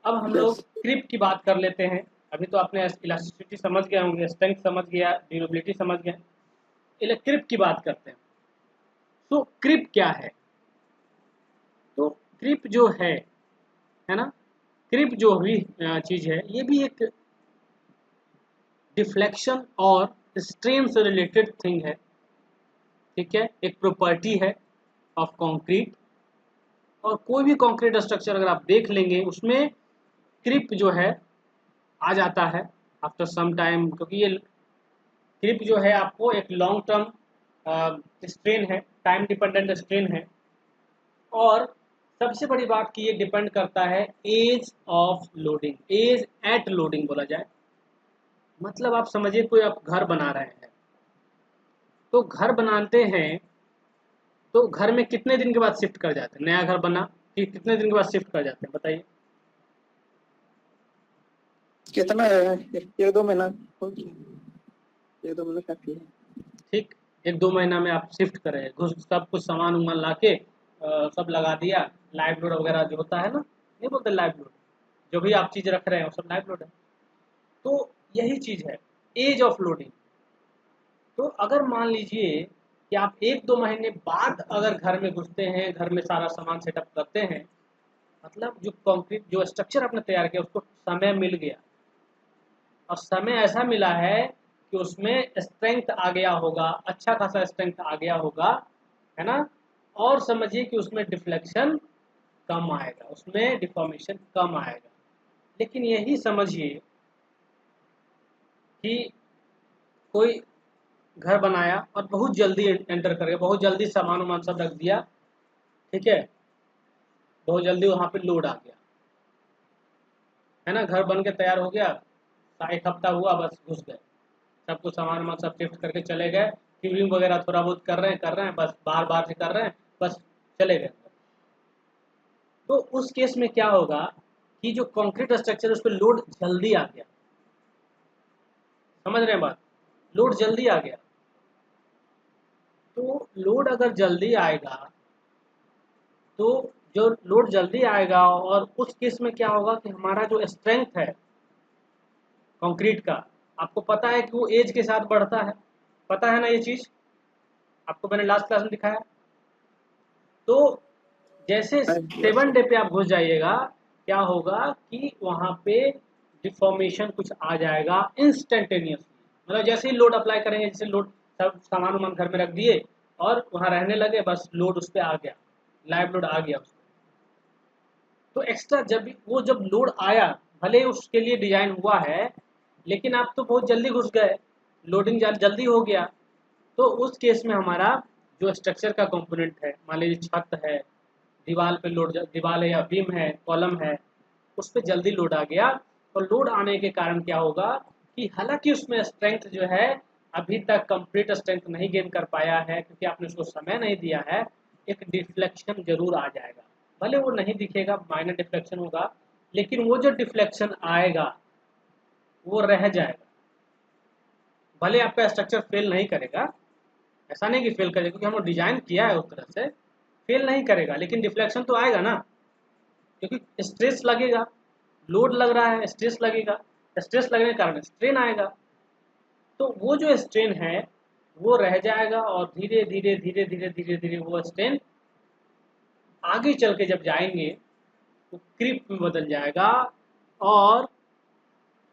अब हम लोग क्रिप की बात कर लेते हैं। अभी तो आपने इलास्टिसिटी समझ गए होंगे, स्ट्रेंथ समझ गया, ड्यूरेबिलिटी समझ गए। क्रिप की बात करते हैं। तो क्रिप क्या है? तो क्रिप जो है ना, क्रिप जो भी चीज़ है, ये भी एक डिफ्लेक्शन और स्ट्रेन से रिलेटेड थिंग है। ठीक है, एक प्रॉपर्टी है ऑफ कंक्रीट। और कोई भी कंक्रीट स्ट्रक्चर अगर आप देख लेंगे, उसमें क्रिप जो है आ जाता है आफ्टर सम टाइम, क्योंकि ये क्रिप जो है आपको एक लॉन्ग टर्म स्ट्रेन है, टाइम डिपेंडेंट स्ट्रेन है। और सबसे बड़ी बात कि ये डिपेंड करता है age of loading, age at loading बोला जाए। मतलब आप समझिए कोई आप घर बना रहे हैं, तो घर बनाते हैं तो घर में कितने दिन के बाद शिफ्ट कर जाते हैं? नया घर बना कि कितने दिन के बाद शिफ्ट कर जाते हैं, बताइए। कितना है? एक दो महीना, एक दो महीना काफी है। ठीक, 1-2 महीना में आप शिफ्ट करें, घुस सब कुछ सामान उमान ला के सब लगा दिया। लाइव लोड वगैरह जो होता है ना, नहीं बोलते लाइव लोड, जो भी आप चीज़ रख रहे हैं वो सब लाइव लोड है। तो यही चीज़ है एज ऑफ लोडिंग। तो अगर मान लीजिए कि आप 1-2 महीने बाद अगर घर में घुसते हैं, घर में सारा सामान सेटअप करते हैं, मतलब जो कंक्रीट जो स्ट्रक्चर आपने तैयार किया उसको समय मिल गया, और समय ऐसा मिला है कि उसमें स्ट्रेंथ आ गया होगा, अच्छा खासा स्ट्रेंथ आ गया होगा, है ना। और समझिए कि उसमें डिफ्लेक्शन कम आएगा, उसमें डिफॉर्मेशन कम आएगा। लेकिन यही समझिए कि कोई घर बनाया और बहुत जल्दी एंटर कर गया, बहुत जल्दी सामान वामान सब रख दिया, ठीक है, बहुत जल्दी वहाँ पे लोड आ गया, है ना। घर बन के तैयार हो गया, 1 हफ्ता हुआ, बस घुस गए, सब कुछ सामान वामान सब शिफ्ट करके चले गए। क्यूरिंग वगैरह थोड़ा बहुत कर रहे हैं, बस बार बार से कर रहे हैं, बस चले गए। तो उस केस में क्या होगा कि जो कंक्रीट स्ट्रक्चर उस पर लोड जल्दी आ गया, समझ रहे हैं बात, लोड जल्दी आ गया। तो लोड अगर जल्दी आएगा, तो जो लोड जल्दी आएगा, और उस केस में क्या होगा कि हमारा जो स्ट्रेंथ है कंक्रीट का, आपको पता है कि वो एज के साथ बढ़ता है, पता है ना ये चीज़, आपको मैंने लास्ट क्लास में दिखाया। तो जैसे 7 डे पे आप घुस जाइएगा, क्या होगा कि वहाँ पे डिफॉर्मेशन कुछ आ जाएगा इंस्टेंटेनियसली। मतलब जैसे ही लोड अप्लाई करेंगे, जैसे लोड सब सामान वामान घर में रख दिए और वहाँ रहने लगे, बस लोड उस पर आ गया, लाइव लोड आ गया उस पर। तो एक्स्ट्रा जब लोड आया, भले ही उसके लिए डिजाइन हुआ है, लेकिन आप तो बहुत जल्दी घुस गए, लोडिंग जल्दी हो गया। तो उस केस में हमारा जो स्ट्रक्चर का कंपोनेंट है, मान लीजिए छत है, दीवार पे लोड, दीवार है या बीम है, कॉलम है, उस पर जल्दी लोड आ गया। और लोड आने के कारण क्या होगा कि हालांकि उसमें स्ट्रेंथ जो है अभी तक कंप्लीट स्ट्रेंथ नहीं गेन कर पाया है, क्योंकि आपने उसको समय नहीं दिया है, एक डिफ्लेक्शन जरूर आ जाएगा। भले वो नहीं दिखेगा, माइनर डिफ्लेक्शन होगा, लेकिन वो जो डिफ्लेक्शन आएगा वो रह जाएगा। भले आपका स्ट्रक्चर फेल नहीं करेगा, ऐसा नहीं कि फेल करेगा, क्योंकि हमने डिजाइन किया है उस तरह से, फेल नहीं करेगा, लेकिन डिफ्लेक्शन तो आएगा ना, क्योंकि स्ट्रेस लगेगा, लोड लग रहा है, स्ट्रेस लगेगा, स्ट्रेस लगने के कारण स्ट्रेन आएगा। तो वो जो स्ट्रेन है वो रह जाएगा, और धीरे धीरे धीरे धीरे धीरे धीरे वो स्ट्रेन आगे चल के जब जाएंगे तो क्रिप में बदल जाएगा। और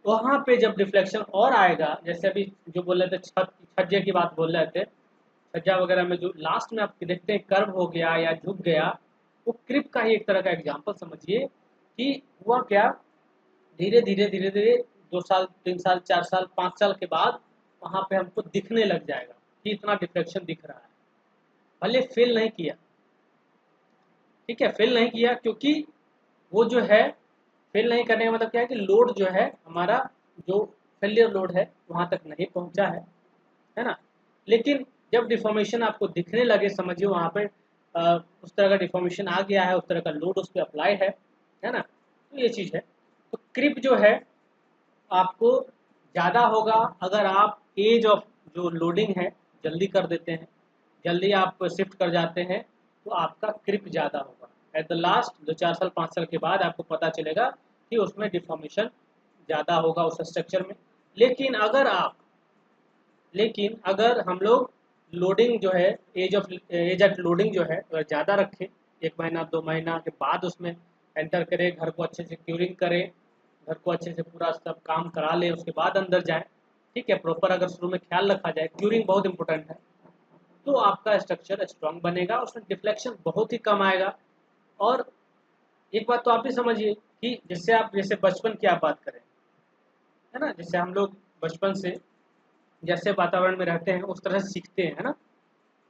वहां पे जब डिफ्लेक्शन और आएगा, जैसे अभी जो बोल रहे थे छज्जे की बात बोल रहे थे, छज्जा वगैरह में जो लास्ट में आप देखते हैं कर्व हो गया या झुक गया, वो क्रिप का ही एक तरह का एग्जाम्पल समझिए कि हुआ क्या, धीरे धीरे धीरे धीरे 2 साल 3 साल 4 साल 5 साल के बाद वहां पे हमको दिखने लग जाएगा कि इतना डिफ्लेक्शन दिख रहा है। भले फेल नहीं किया, ठीक है, फेल नहीं किया, क्योंकि वो जो है, फेल नहीं करने का मतलब क्या है कि लोड जो है हमारा, जो फेलियर लोड है वहां तक नहीं पहुंचा है ना। लेकिन जब डिफॉर्मेशन आपको दिखने लगे, समझिए वहां पे उस तरह का डिफॉर्मेशन आ गया है, उस तरह का लोड उस पर अप्लाई है ना। तो ये चीज़ है। तो क्रिप जो है आपको ज़्यादा होगा अगर आप एज ऑफ जो लोडिंग है जल्दी कर देते हैं, जल्दी आप शिफ्ट कर जाते हैं, तो आपका क्रिप ज़्यादा होगा। एट द लास्ट 2 4 साल 5 साल के बाद आपको पता चलेगा कि उसमें डिफॉर्मेशन ज़्यादा होगा उस स्ट्रक्चर में। लेकिन अगर हम लोग लोडिंग जो है एज एट लोडिंग जो है अगर ज़्यादा रखें, 1 महीना 2 महीना के बाद उसमें एंटर करें, घर को अच्छे से क्यूरिंग करें, घर को अच्छे से पूरा सब काम करा लें, उसके बाद अंदर जाए, ठीक है, प्रॉपर अगर शुरू में ख्याल रखा जाए, क्यूरिंग बहुत इंपॉर्टेंट है, तो आपका स्ट्रक्चर स्ट्रांग बनेगा, उसमें डिफ्लेक्शन बहुत ही कम आएगा। और एक बात तो आप भी समझिए कि जैसे बचपन की आप बात करें, है ना, जैसे हम लोग बचपन से जैसे वातावरण में रहते हैं उस तरह से सीखते हैं, है ना।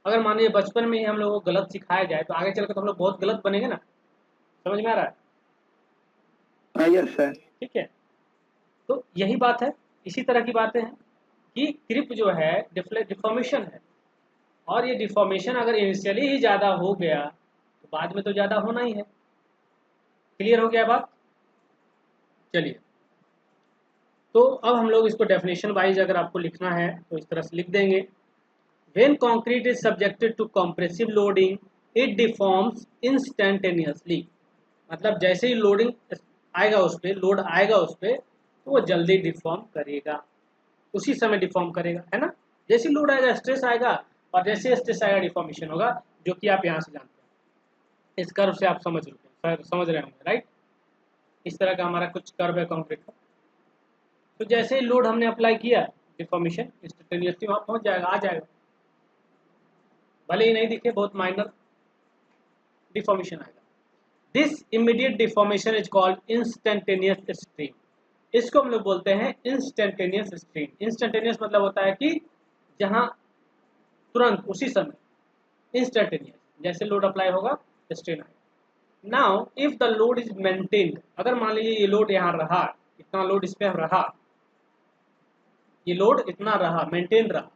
अगर मान लीजिए बचपन में ही हम लोगों को गलत सिखाया जाए तो आगे चलकर तो हम लोग बहुत गलत बनेंगे ना। समझ में आ रहा है? हाँ यस सर। ठीक है, तो यही बात है, इसी तरह की बातें हैं कि क्रिप जो है डिफॉर्मेशन है, और ये डिफॉर्मेशन अगर इनिशियली ही ज़्यादा हो गया तो बाद में तो ज़्यादा होना ही है। क्लियर हो गया बात? चलिए, तो अब हम लोग इसको डेफिनेशन वाइज अगर आपको लिखना है तो इस तरह से लिख देंगे। When concrete is subjected to compressive loading it deforms instantaneously. मतलब जैसे ही लोडिंग आएगा उस पर, लोड आएगा उस पर, तो वो जल्दी डिफॉर्म करेगा, उसी समय डिफॉर्म करेगा, है ना। जैसे लोड आएगा स्ट्रेस आएगा, और जैसे स्ट्रेस आएगा डिफॉर्मेशन होगा, जो कि आप यहाँ से जानते हैं। इस कर्व से आप समझ रहे होंगे, राइट। इस तरह का हमारा कुछ कर्व है कंक्रीट का। तो जैसे ही लोड हमने अप्लाई किया, डिफॉर्मेशन इंस्टेंटेनियसली वहाँ पहुँच जाएगा, आ जाएगा, भले ही नहीं दिखे, बहुत माइनर डिफॉर्मेशन आएगा। This immediate deformation is called instantaneous stream. इसको हम लोग बोलते हैं इंस्टेंटेनियस स्ट्रीम। इंस्टेंटेनियस मतलब होता है कि जहां तुरंत उसी समय, इंस्टेंटेनियस, जैसे लोड अप्लाई होगा स्ट्रेन आएगा। Now if the load is maintained, अगर मान लीजिए ये लोड यहाँ रहा, इतना लोड इस पर रहा, ये लोड इतना रहा, मेंटेन रहा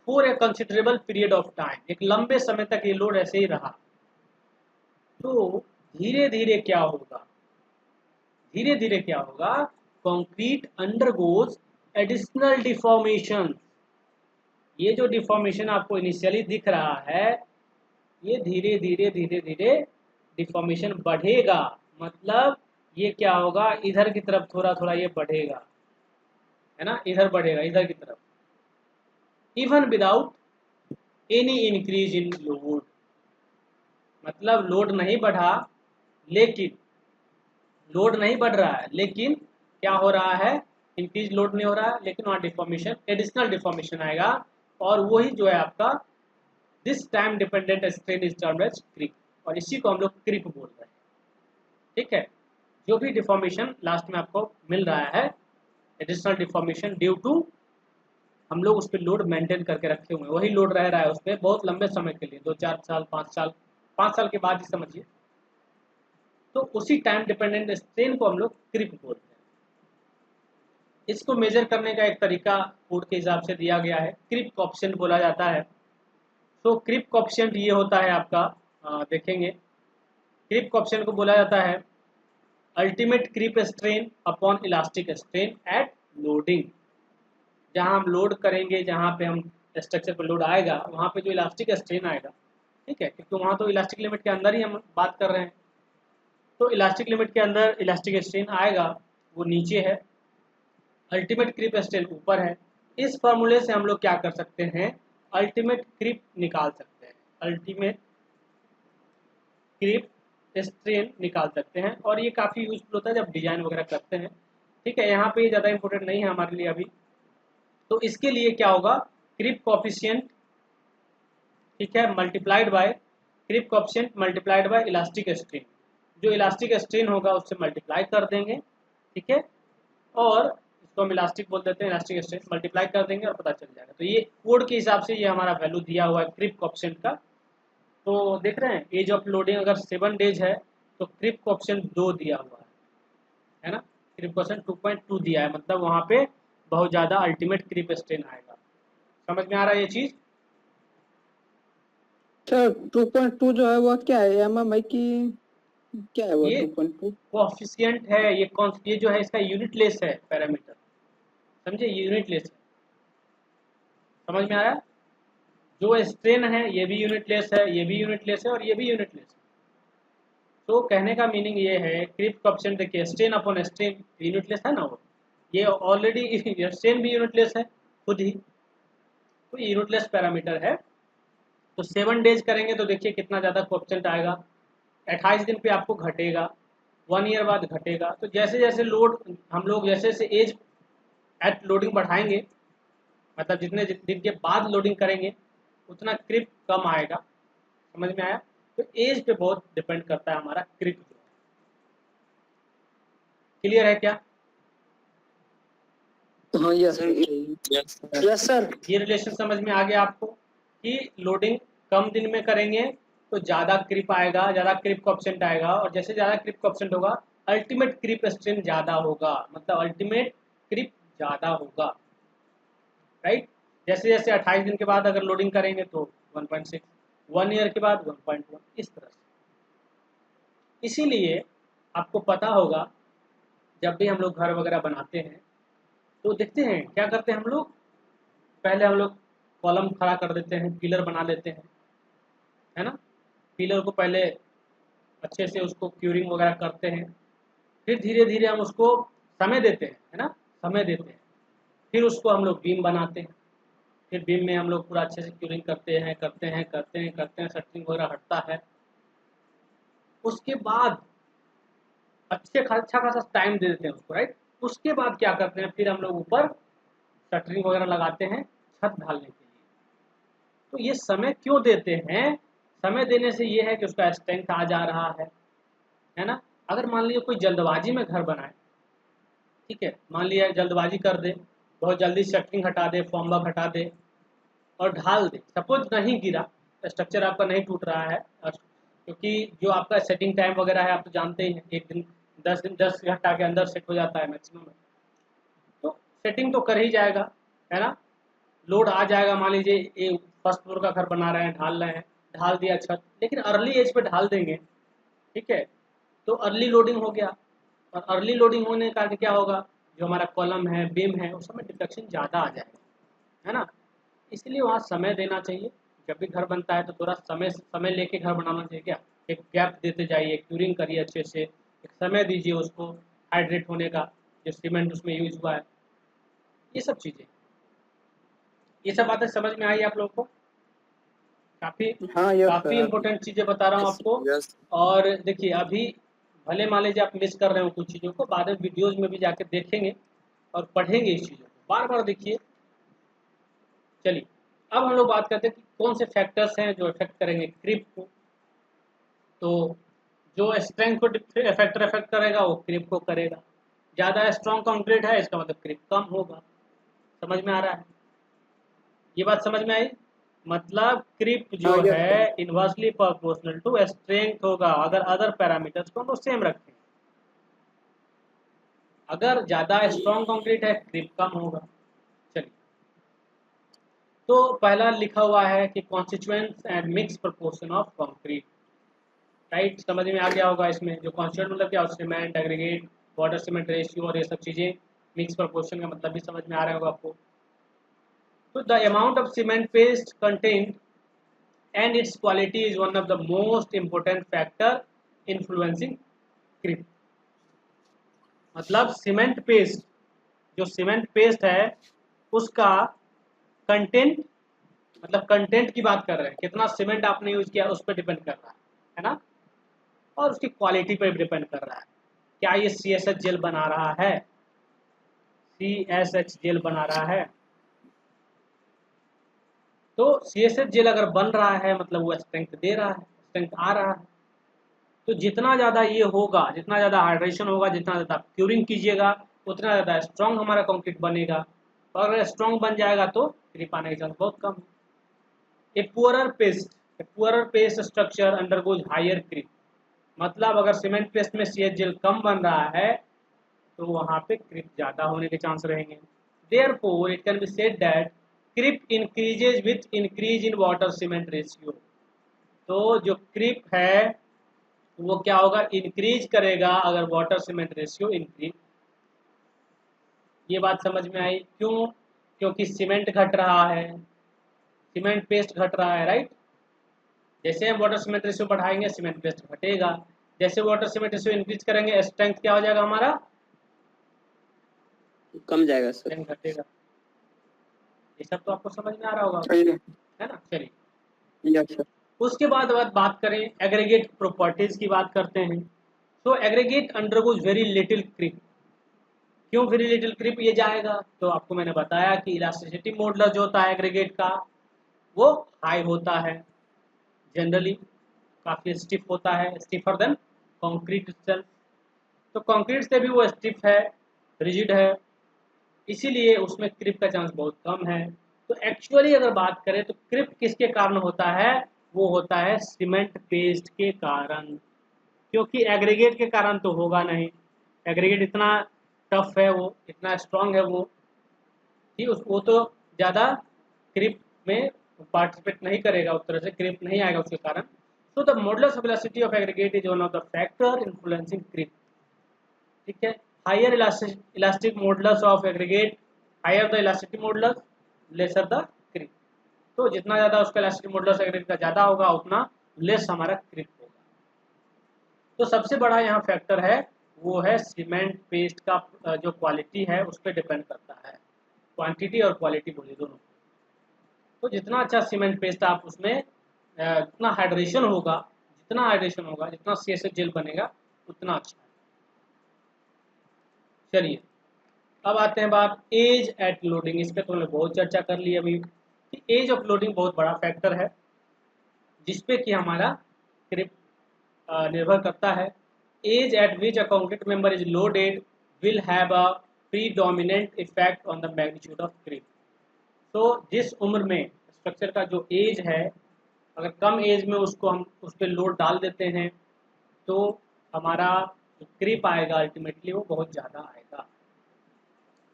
for a considerable period of time, एक लंबे समय तक ये लोड ऐसे ही रहा, तो धीरे धीरे क्या होगा, धीरे धीरे क्या होगा, कंक्रीट अंडरगोज एडिशनल डिफॉर्मेशन। ये जो डिफॉर्मेशन आपको इनिशियली दिख रहा है, ये धीरे धीरे डिफॉर्मेशन बढ़ेगा। मतलब ये क्या होगा, इधर की तरफ थोड़ा थोड़ा ये बढ़ेगा, है ना, इधर बढ़ेगा, इधर की तरफ, even without any increase in load. मतलब लोड नहीं बढ़ा, लेकिन लोड नहीं बढ़ रहा है, लेकिन क्या हो रहा है, इंक्रीज लोड नहीं हो रहा है, लेकिन वहाँ डिफॉर्मेशन, एडिशनल डिफॉर्मेशन आएगा, और वही जो है आपका this time dependent strain is termed as creep, और इसी को हम लोग क्रिप बोल रहे हैं। ठीक है, जो भी डिफॉर्मेशन लास्ट में आपको मिल रहा है, एडिशनल डिफॉर्मेशन ड्यू टू हम लोग उस पर लोड मेंटेन करके रखे हुए हैं, वही लोड रह रहा है उस पर बहुत लंबे समय के लिए, 2-4 साल 5 साल, 5 साल के बाद ही समझिए, तो उसी टाइम डिपेंडेंट स्ट्रेन को हम लोग क्रिप बोलते हैं। इसको मेजर करने का एक तरीका कोड के हिसाब से दिया गया है, क्रिप कोएफिशिएंट बोला जाता है। तो क्रिप कोएफिशिएंट ये होता है आपका, देखेंगे, क्रिप कोएफिशिएंट को बोला जाता है ultimate creep strain upon elastic strain at loading. जहां हम लोड करेंगे, जहां पे हम स्ट्रक्चर पर लोड आएगा, वहां पे जो इलास्टिक स्ट्रेन आएगा, ठीक है, क्योंकि वहां तो इलास्टिक लिमिट के अंदर ही हम बात कर रहे हैं, तो इलास्टिक लिमिट के अंदर इलास्टिक स्ट्रेन आएगा, वो नीचे है, अल्टीमेट क्रिप स्ट्रेन ऊपर है। इस फॉर्मूले से हम लोग क्या कर सकते हैं, अल्टीमेट क्रिप निकाल सकते हैं, अल्टीमेट क्रिप स्ट्रेन निकाल सकते हैं, और ये काफ़ी यूजफुल होता है जब डिजाइन वगैरह करते हैं। ठीक है, यहाँ पे ज़्यादा इंपॉर्टेंट नहीं है हमारे लिए अभी। तो इसके लिए क्या होगा, क्रिप कोएफिशिएंट, ठीक है, multiplied by creep coefficient multiplied by elastic strain, जो इलास्टिक स्ट्रेन होगा उससे मल्टीप्लाई कर देंगे, ठीक है, और इसको हम इलास्टिक बोल देते हैं, इलास्टिक स्ट्रेन मल्टीप्लाई कर देंगे और पता चल जाएगा। तो ये कोड के हिसाब से ये हमारा वैल्यू दिया हुआ है क्रिप कोएफिशिएंट का। तो देख रहे हैं, एज ऑफ लोडिंग अगर 7 डेज है तो क्रिप कोएफिशिएंट 2 दिया हुआ है ना, क्रिप कोएफिशिएंट 2.2 दिया है, मतलब वहाँ पे बहुत ज़्यादा अल्टीमेट क्रिप स्ट्रेन आएगा। समझ में आ रहा है ये चीज़? सर 2.2 जो है वो क्या है, एमएमआई की क्या है वो ये 2.2? कोएफिशिएंट है, ये जो है इसका यूनिट लेस है पैरामीटर, समझे, यूनिट लेस है। समझ में आया? जो स्ट्रेन है ये भी यूनिट लेस है, ये भी यूनिट लेस है, और ये भी यूनिट लेस है। तो कहने का मीनिंग ये है, क्रिप कोएफिशिएंट देखिए, स्ट्रेन अपॉन स्ट्रेन यूनिटलेस है ना, वो ये ऑलरेडी स्ट्रेन भी यूनिटलेस है खुद ही, तो यूनिटलेस पैरामीटर है। तो 7 डेज करेंगे तो देखिए कितना ज़्यादा कोएफिशिएंट आएगा, 28 दिन पे आपको घटेगा, 1 ईयर बाद घटेगा। तो जैसे जैसे लोड हम लोग जैसे जैसे एज एट लोडिंग बढ़ाएंगे, मतलब जितने दिन के बाद लोडिंग करेंगे उतना क्रिप कम आएगा। समझ में आया? तो एज पे बहुत डिपेंड करता है हमारा क्रिप। क्लियर है क्या? हाँ यस यस सर। ये रिलेशन समझ में आ गया आपको कि लोडिंग कम दिन में करेंगे तो ज़्यादा क्रिप आएगा, ज़्यादा क्रिप कोएफिशिएंट आएगा, और जैसे ज़्यादा क्रिप कोएफिशिएंट होगा अल्टीमेट क्रिप स्ट्रेन ज़्यादा होगा, मतलब अल्टीमेट क्रिप ज़्यादा होगा, राइट। जैसे जैसे 28 दिन के बाद अगर लोडिंग करेंगे तो 1.6, 1 ईयर के बाद 1.1, इस तरह से। इसीलिए आपको पता होगा जब भी हम लोग घर वगैरह बनाते हैं तो देखते हैं क्या करते हैं हम लोग, पहले हम लोग कॉलम खड़ा कर देते हैं, पिलर बना लेते हैं, है ना। पिलर को पहले अच्छे से उसको क्यूरिंग वगैरह करते हैं, फिर धीरे धीरे हम उसको समय देते हैं, है ना, समय देते हैं। फिर उसको हम लोग बीम बनाते हैं, फिर बीम में हम लोग पूरा अच्छे से क्यूरिंग करते हैं शटरिंग वगैरह हटता है। उसके बाद अच्छा खासा टाइम दे देते हैं उसको, राइट। उसके बाद क्या करते हैं, फिर हम लोग ऊपर शटरिंग वगैरह लगाते हैं छत ढालने के लिए। तो ये समय क्यों देते हैं? समय देने से ये है कि उसका स्ट्रेंथ आ जा रहा है ना। अगर मान लीजिए कोई जल्दबाजी में घर बनाए, ठीक है, मान लिया जल्दबाजी कर दे, बहुत जल्दी शटरिंग हटा दे, फॉर्मवर्क हटा दे और ढाल दे, सपोज नहीं गिरा, स्ट्रक्चर आपका नहीं टूट रहा है, क्योंकि जो आपका सेटिंग टाइम वगैरह है आप तो जानते ही हैं, एक दिन 10 घंटा के अंदर सेट हो जाता है मैक्सिमम। तो सेटिंग तो कर ही जाएगा, है ना। लोड आ जाएगा, मान लीजिए फर्स्ट फ्लोर का घर बना रहे हैं, ढाल रहे हैं, ढाल दिया छत, लेकिन अर्ली एज पे ढाल देंगे, ठीक है, तो अर्ली लोडिंग हो गया। और अर्ली लोडिंग होने का क्या होगा, जो हमारा कॉलम है, बीम है, उस समय डिफ्लेक्शन ज़्यादा आ जाएगा, है ना। इसलिए वहाँ समय देना चाहिए। जब भी घर बनता है तो थोड़ा समय लेके घर बनाना चाहिए। क्या, एक गैप देते जाइए, क्यूरिंग करिए अच्छे से, एक समय दीजिए उसको हाइड्रेट होने का, जो सीमेंट उसमें यूज हुआ है, ये सब चीज़ें, ये सब बातें समझ में आई आप लोगों को? काफ़ी हाँ यस काफ़ी सर। इम्पोर्टेंट चीज़ें बता रहा हूँ आपको। और देखिए अभी भले मान लीजिए आप मिस कर रहे हो कुछ चीज़ों को, बाद में वीडियोज़ में भी जाके देखेंगे और पढ़ेंगे इस चीज़ों को, बार बार देखिए। चलिए अब हम लोग बात करते हैं कि कौन से फैक्टर्स हैं जो इफेक्ट करेंगे क्रिप को। तो जो स्ट्रेंथ को इफेक्ट करेगा वो क्रिप को करेगा। ज़्यादा स्ट्रॉन्ग कंक्रीट है इसका मतलब क्रिप कम होगा। समझ में आ रहा है? ये बात समझ में आई? मतलब क्रिप जो हाँ यस है sir. Inversely proportional to strength होगा अगर अदर पैरामीटर्स को हम लोग सेम रखें। अगर ज़्यादा स्ट्रॉन्ग कंक्रीट है क्रिप कम होगा। चलिए, तो पहला लिखा हुआ है कि constituents and mix proportion of concrete, right. समझ में आ गया होगा इसमें जो कॉन्स्टिट्यूएंट मतलब क्या, cement, aggregate, water cement ratio और ये सब चीज़ें। मिक्स प्रोपोर्शन का मतलब भी समझ में आ रहा होगा आपको। तो the amount of cement paste content and its quality is one of the most important factor influencing creep। मतलब सीमेंट पेस्ट, जो सीमेंट पेस्ट है उसका कंटेंट, मतलब कंटेंट की बात कर रहे हैं, कितना सीमेंट आपने यूज किया उस पर डिपेंड कर रहा है ना। और उसकी क्वालिटी पर डिपेंड कर रहा है, क्या ये CSH जेल बना रहा है, CSH जेल बना रहा है। तो CSH जेल अगर बन रहा है मतलब वो स्ट्रेंथ दे रहा है, स्ट्रेंथ आ रहा है। तो जितना ज़्यादा ये होगा, जितना ज़्यादा हाइड्रेशन होगा, जितना ज़्यादा क्यूरिंग कीजिएगा, उतना ज़्यादा स्ट्रॉन्ग हमारा कंक्रीट बनेगा। और अगर स्ट्रॉन्ग बन जाएगा तो क्रिप आने के चांस बहुत कम है। A poorer paste structure undergoes higher creep. मतलब अगर सीमेंट पेस्ट में CH जेल कम बन रहा है तो वहाँ पे क्रिप ज़्यादा होने के चांस रहेंगे। Therefore it can be said that creep increases with increase in water cement ratio. तो जो क्रिप है वो क्या होगा, इंक्रीज करेगा अगर वाटर सीमेंट रेशियो इंक्रीज। ये बात समझ में आई? क्यों? क्योंकि सीमेंट घट रहा है, सीमेंट पेस्ट घट रहा है, राइट। जैसे हम वाटर सीमेंट रेशियो बढ़ाएंगे सीमेंट पेस्ट घटेगा, जैसे वाटर सीमेंट रेशियो इंक्रीज करेंगे स्ट्रेंथ क्या हो जाएगा हमारा, कम जाएगा सर। स्ट्रेंथ घटेगा। ये सब तो आपको समझ में आ रहा होगा, सही है। है ना। चलिए यस सर। उसके बाद बात करें एग्रीगेट प्रॉपर्टीज की बात करते हैं। तो aggregate undergoes very little creep. क्यों वेरी लिटिल क्रीप ये जाएगा, तो आपको मैंने बताया कि इलास्टिसिटी मॉडुलस जो होता है एग्रीगेट का वो हाई होता है, जनरली काफ़ी स्टिफ होता है, स्टिफर देन कंक्रीट itself। तो कंक्रीट से भी वो स्टिफ है, रिजिड है, इसीलिए उसमें क्रिप का चांस बहुत कम है। तो एक्चुअली अगर बात करें तो क्रिप किसके कारण होता है, वो होता है सीमेंट पेस्ट के कारण, क्योंकि एग्रीगेट के कारण तो होगा नहीं। एग्रीगेट इतना टफ है, वो इतना स्ट्रांग है वो कि वो तो ज़्यादा क्रिप में पार्टिसिपेट नहीं करेगा, उस तरह से क्रिप नहीं आएगा उसके कारण। So the modulus of elasticity of aggregate is one of the factor influencing creep। ठीक है, higher elastic modulus of aggregate, higher the elasticity modulus, lesser the creep. तो जितना ज़्यादा उसका इलास्टिसिटी मॉडुलस एग्रीगेट का ज़्यादा होगा उतना लेस हमारा क्रीप होगा। तो सबसे बड़ा यहाँ फैक्टर है वो है सीमेंट पेस्ट का जो क्वालिटी है उस पर डिपेंड करता है, क्वांटिटी और क्वालिटी बोली दोनों। तो जितना अच्छा सीमेंट पेस्ट आप उसमें जितना हाइड्रेशन होगा, जितना सी जेल बनेगा उतना अच्छा है। चलिए अब आते हैं बात एज एट लोडिंग। इस पर तो हमने बहुत चर्चा कर ली अभी कि एज ऑफ लोडिंग बहुत बड़ा फैक्टर है जिसपे कि हमारा क्रिप निर्भर करता है। Age at which a concrete member is loaded will have a predominant effect on the magnitude of creep. तो जिस उम्र में स्ट्रक्चर का जो एज है, अगर कम एज में उसको हम उस पर लोड डाल देते हैं तो हमारा जो क्रिप आएगा अल्टीमेटली वो बहुत ज़्यादा आएगा।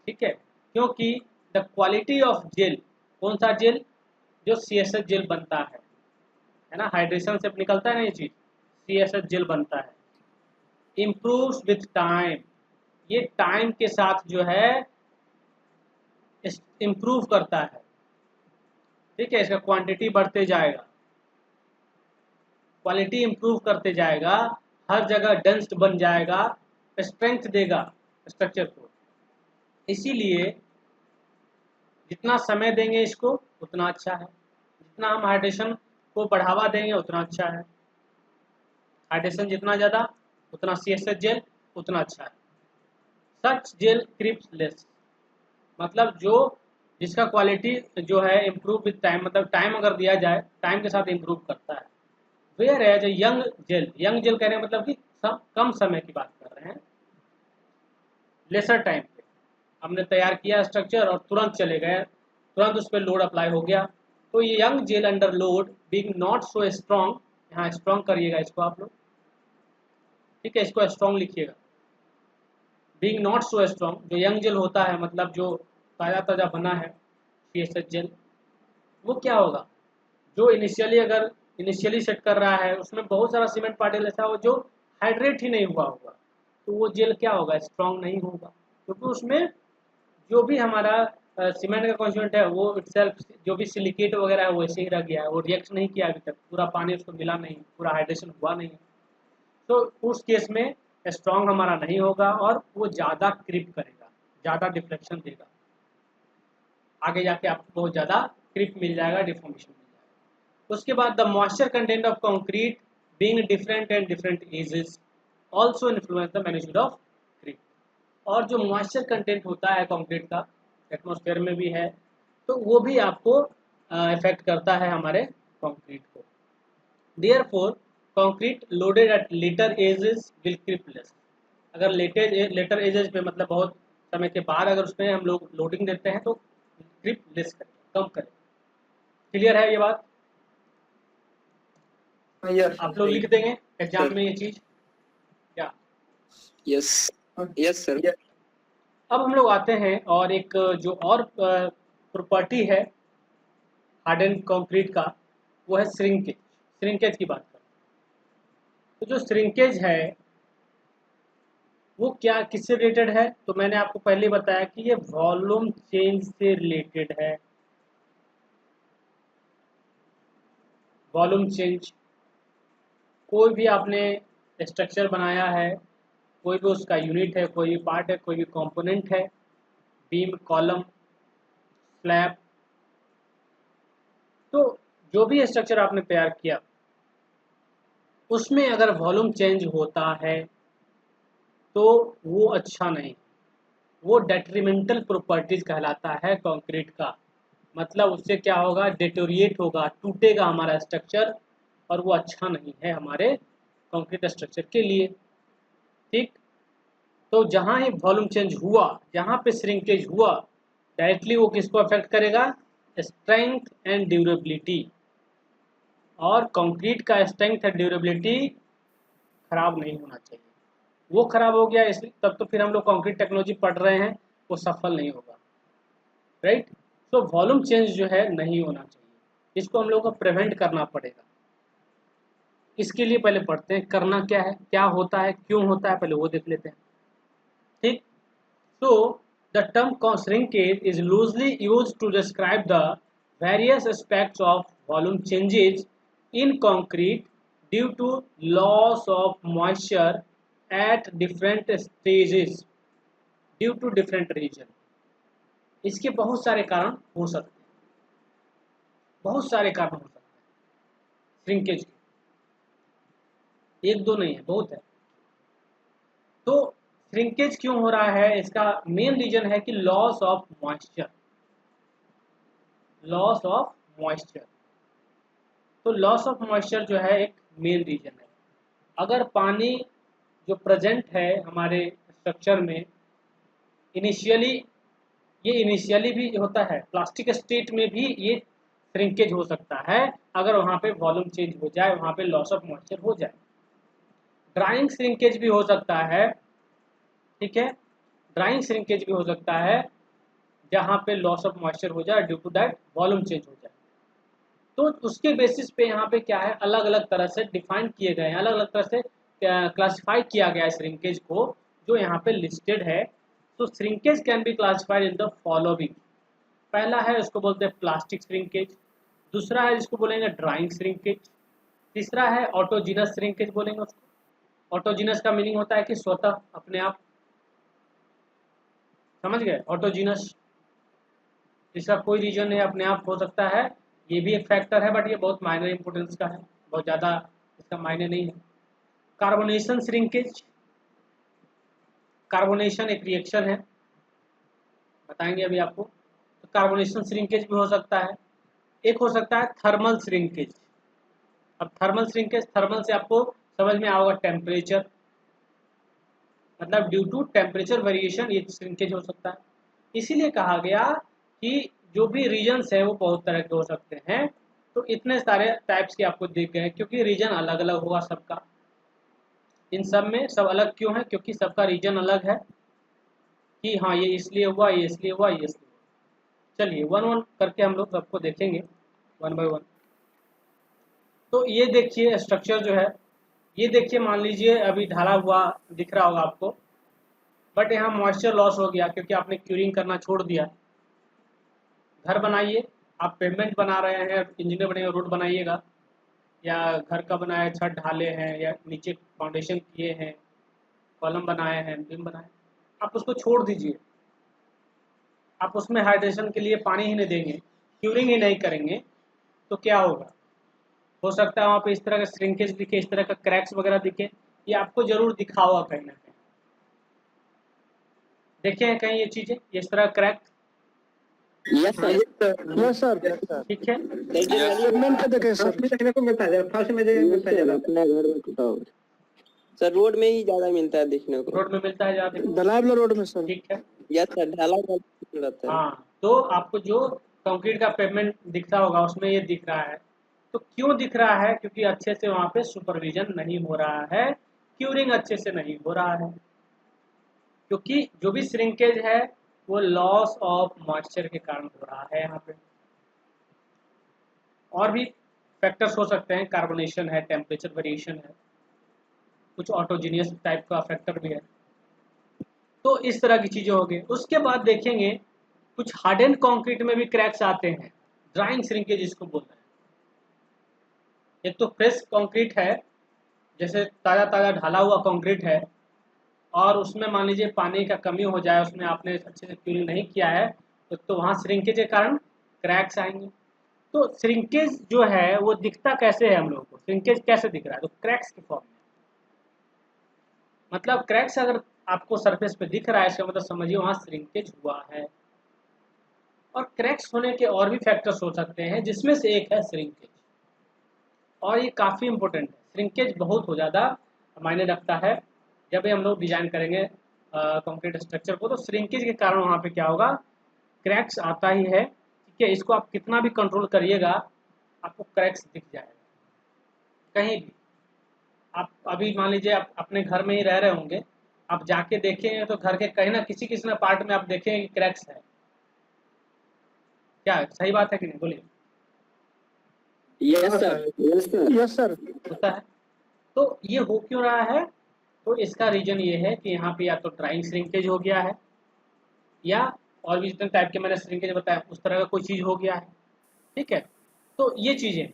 ठीक है, क्योंकि द क्वालिटी ऑफ जेल, कौन सा जेल, जो CSH जेल बनता है ना, हाइड्रेशन से निकलता है ना ये चीज़, CSH जेल बनता है, इम्प्रूव्स विथ टाइम। ये टाइम के साथ जो है इम्प्रूव करता है। ठीक है, इसका क्वांटिटी बढ़ते जाएगा, क्वालिटी इंप्रूव करते जाएगा, हर जगह डेंस बन जाएगा, स्ट्रेंथ देगा स्ट्रक्चर को। इसीलिए जितना समय देंगे इसको उतना अच्छा है, जितना हम हाइड्रेशन को बढ़ावा देंगे उतना अच्छा है। हाइड्रेशन जितना ज़्यादा उतना CSH जेल उतना अच्छा है। सच जेल क्रिप्स लेस, मतलब जो जिसका क्वालिटी जो है इम्प्रूव विद टाइम, मतलब टाइम अगर दिया जाए टाइम के साथ इम्प्रूव करता है। वेयर है जो यंग जेल, यंग जेल कहने मतलब कि कम समय की बात कर रहे हैं, लेसर टाइम पे हमने तैयार किया स्ट्रक्चर और तुरंत चले गए, तुरंत उस पर लोड अप्लाई हो गया। तो ये young gel under load being not so strong, यहाँ स्ट्रॉन्ग करिएगा इसको आप लोग, ठीक है, इसको स्ट्रॉन्ग लिखिएगा। बीइंग नॉट सो स्ट्रॉन्ग, जो यंग जेल होता है मतलब जो ताज़ा ताज़ा बना है CSH जेल, वो क्या होगा, जो इनिशियली सेट कर रहा है उसमें बहुत सारा सीमेंट पार्टिकल ऐसा हो जो हाइड्रेट ही नहीं हुआ होगा, तो वो जेल क्या होगा, स्ट्रॉन्ग नहीं होगा, क्योंकि उसमें जो भी हमारा सीमेंट का कॉन्स्टिट्यूएंट है वो इटसेल्फ, जो भी सिलिकेट वगैरह है वो ऐसे ही रह गया है, वो रिएक्ट नहीं किया अभी तक, पूरा पानी उसको मिला नहीं, पूरा हाइड्रेशन हुआ नहीं। तो उस केस में स्ट्रॉन्ग हमारा नहीं होगा और वो ज़्यादा क्रिप करेगा, ज़्यादा डिफ्लेक्शन देगा, आगे जाके आपको बहुत ज़्यादा क्रिप मिल जाएगा, डिफॉर्मेशन मिल जाएगा। उसके बाद the moisture content of concrete being different and different ages also influence the magnitude of creep. और जो मॉइस्चर कंटेंट होता है कंक्रीट का, एटमॉस्फेयर में भी है, तो वो भी आपको इफेक्ट करता है हमारे कंक्रीट को। Therefore concrete loaded at later ages will creep less. अगर लेटर एजेस पे मतलब बहुत समय के बाद अगर उसमें हम लोग लोडिंग देते हैं तो क्रिप लेस करें, कम करें। क्लियर है ये बात, यस आप लोग लिख देंगे एग्जाम में ये चीज क्या। Yes yes sir. अब हम लोग आते हैं और एक जो और प्रॉपर्टी है हार्डन कंक्रीट का, वो है श्रिंकेज। श्रिंकेज की बात करें तो जो श्रिंकेज है वो क्या किससे रिलेटेड है, तो मैंने आपको पहले बताया कि ये वॉल्यूम चेंज से रिलेटेड है। वॉल्यूम चेंज, कोई भी आपने स्ट्रक्चर बनाया है, कोई भी उसका यूनिट है, कोई भी पार्ट है, कोई भी कंपोनेंट है, बीम, कॉलम, स्लैब, तो जो भी स्ट्रक्चर आपने तैयार किया उसमें अगर वॉल्यूम चेंज होता है तो वो अच्छा नहीं, वो डेट्रीमेंटल प्रॉपर्टीज कहलाता है कंक्रीट का। मतलब उससे क्या होगा, डिटोरिएट होगा, टूटेगा हमारा स्ट्रक्चर, और वो अच्छा नहीं है हमारे कंक्रीट स्ट्रक्चर के लिए। ठीक, तो जहाँ ही वॉल्यूम चेंज हुआ, जहाँ पे श्रिंकेज हुआ, डायरेक्टली वो किसको अफेक्ट करेगा, स्ट्रेंथ एंड ड्यूरेबिलिटी। और कंक्रीट का स्ट्रेंथ एंड ड्यूरेबिलिटी खराब नहीं होना चाहिए। वो खराब हो गया इसलिए तब तो फिर हम लोग कंक्रीट टेक्नोलॉजी पढ़ रहे हैं, वो सफल नहीं होगा, राइट। तो वॉल्यूम चेंज जो है नहीं होना चाहिए, इसको हम लोग को प्रिवेंट करना पड़ेगा। इसके लिए पहले पढ़ते हैं करना क्या है, क्या होता है, क्यों होता है, पहले वो देख लेते हैं। ठीक, so the term shrinkage is loosely used to describe the various aspects of volume changes in concrete due to loss of moisture at different stages due to different region। इसके बहुत सारे कारण हो सकते हैं, बहुत सारे कारण हो सकते हैं श्रिंकेज के, एक दो नहीं है, बहुत है। तो श्रिंकेज क्यों हो रहा है, इसका मेन रीजन है कि loss of moisture, loss of moisture. तो लॉस ऑफ मॉइस्चर जो है एक मेन रीजन है। अगर पानी जो प्रेजेंट है हमारे स्ट्रक्चर में इनिशियली, ये इनिशियली भी होता है, प्लास्टिक स्टेट में भी ये श्रिंकेज हो सकता है अगर वहाँ पे वॉल्यूम चेंज हो जाए, वहाँ पे लॉस ऑफ मॉइस्चर हो जाए। ड्राइंग श्रिंकेज भी हो सकता है, ठीक है, ड्राइंग श्रिंकेज भी हो सकता है जहाँ पे लॉस ऑफ मॉइस्चर हो जाए due to that volume change हो जाए। तो उसके बेसिस पे यहाँ पे क्या है, अलग अलग तरह से डिफाइन किए गए हैं, अलग अलग तरह से क्लासिफाई किया गया है श्रिंकेज को, जो यहाँ पे लिस्टेड है। तो shrinkage can be classified in the following. पहला है उसको बोलते हैं प्लास्टिक श्रिंकेज, दूसरा है जिसको बोलेंगे ड्राइंग श्रिंकेज, तीसरा है ऑटोजिनस श्रिंकेज बोलेंगे उसको। ऑटोजिनस का मीनिंग होता है कि स्वतः, अपने आप, समझ गए, ऑटोजिनस इसका कोई रीजन है, अपने आप हो सकता है, ये भी एक फैक्टर है बट ये बहुत माइनर इंपोर्टेंस का है, बहुत ज़्यादा इसका मायने नहीं है। कार्बोनेशन श्रिंकेज, कार्बोनेशन एक रिएक्शन है, बताएंगे अभी आपको। तो कार्बोनेशन श्रिंकेज भी हो सकता है। एक हो सकता है थर्मल श्रिंकेज। अब थर्मल श्रिंकेज, थर्मल से आपको समझ में आओगा टेम्परेचर, मतलब ड्यू टू टेम्परेचर वेरिएशन ये श्रिंकेज हो सकता है। इसीलिए कहा गया कि जो भी रीजन्स है वो बहुत तरह के हो सकते हैं। तो इतने सारे टाइप्स के आपको दिख गए क्योंकि रीजन अलग अलग होगा सबका। इन सब में सब अलग क्यों है, क्योंकि सबका रीजन अलग है कि हाँ ये इसलिए हुआ, ये इसलिए हुआ, ये इसलिए हुआ। चलिए वन वन करके हम लोग सबको देखेंगे, वन बाय वन। तो ये देखिए स्ट्रक्चर जो है, ये देखिए, मान लीजिए अभी ढाला हुआ दिख रहा होगा आपको, बट यहाँ मॉइस्चर लॉस हो गया क्योंकि आपने क्यूरिंग करना छोड़ दिया। घर बनाइए, आप पेमेंट बना रहे हैं, इंजीनियर बनेंगे, रोड बनाइएगा, या घर का बनाए, छत ढाले हैं, या नीचे फाउंडेशन किए हैं, कॉलम बनाए हैं, बीम बनाए, आप उसको छोड़ दीजिए। आप उसमें हाइड्रेशन के लिए पानी ही नहीं देंगे, क्यूरिंग ही नहीं करेंगे, तो क्या होगा, हो सकता है वहाँ पे इस तरह का श्रिंकेज दिखे, इस तरह का क्रैक्स वगैरह दिखे, ये आपको जरूर दिखा होगा कहीं ना कहीं। देखे हैं कहीं ये चीजें, इस तरह crack, yes sir, yes sir, ठीक है। सेगमेंट पे देखे सर, देखने को मिलता है, फर्स्ट में मिलता है, अपने घर में टूटा हुआ सर, रोड में ही ज्यादा मिलता है देखने को, रोड में मिलता है ज्यादा, दलावला रोड में सर, ठीक है। यस सर, ढाला रहता है। हाँ, तो आपको जो कंक्रीट का पेमेंट दिखता होगा उसमें ये दिख रहा है। तो क्यों दिख रहा है, क्योंकि अच्छे से वहाँ पे सुपरविजन नहीं हो रहा है, क्यूरिंग अच्छे से नहीं हो रहा है, क्योंकि जो भी श्रिंकेज है वो लॉस ऑफ मॉइस्चर के कारण हो रहा है यहाँ पे। और भी फैक्टर्स हो सकते हैं, कार्बोनेशन है, टेम्परेचर वेरिएशन है, कुछ ऑटोजीनियस टाइप का फैक्टर भी है। तो इस तरह की चीजें होगी। उसके बाद देखेंगे कुछ हार्डन कंक्रीट में भी क्रैक्स आते हैं, ड्राइंग श्रिंकेज इसको बोलते हैं। एक तो फ्रेश कंक्रीट है जैसे ताज़ा ताज़ा ढाला हुआ कंक्रीट है और उसमें मान लीजिए पानी का कमी हो जाए, उसमें आपने अच्छे से क्यूरिंग नहीं किया है तो वहाँ श्रिंकेज के कारण क्रैक्स आएंगे। तो श्रिंकेज जो है वो दिखता कैसे है हम लोगों को, श्रिंकेज कैसे दिख रहा है, तो क्रैक्स के फॉर्म में। मतलब क्रैक्स अगर आपको सरफेस पे दिख रहा है इसका मतलब समझिए वहाँ श्रिंकेज हुआ है। और क्रैक्स होने के और भी फैक्टर्स हो सकते हैं जिसमें से एक है श्रिंकेज, और ये काफ़ी इंपॉर्टेंट है। श्रिंकेज बहुत हो ज़्यादा मायने रखता है जब भी हम लोग डिजाइन करेंगे कंक्रीट स्ट्रक्चर को, तो श्रिंकेज के कारण वहाँ पे क्या होगा, क्रैक्स आता ही है। ठीक है, इसको आप कितना भी कंट्रोल करिएगा आपको क्रैक्स दिख जाएगा कहीं भी। आप अभी मान लीजिए आप अपने घर में ही रह रहे होंगे, आप जाके देखेंगे तो घर के कहीं ना किसी ना पार्ट में आप देखेंगे कि क्रैक्स है। क्या सही बात है कि नहीं, बोलिए। Yes sir, yes sir. Yes sir. होता है। तो ये हो क्यों रहा है, तो इसका रीजन ये है कि यहाँ पे या तो ड्राइंग श्रिंकेज हो गया है, या और भी जितने टाइप के मैंने श्रिंकेज बताया उस तरह का कोई चीज़ हो गया है। ठीक है, तो ये चीज़ें,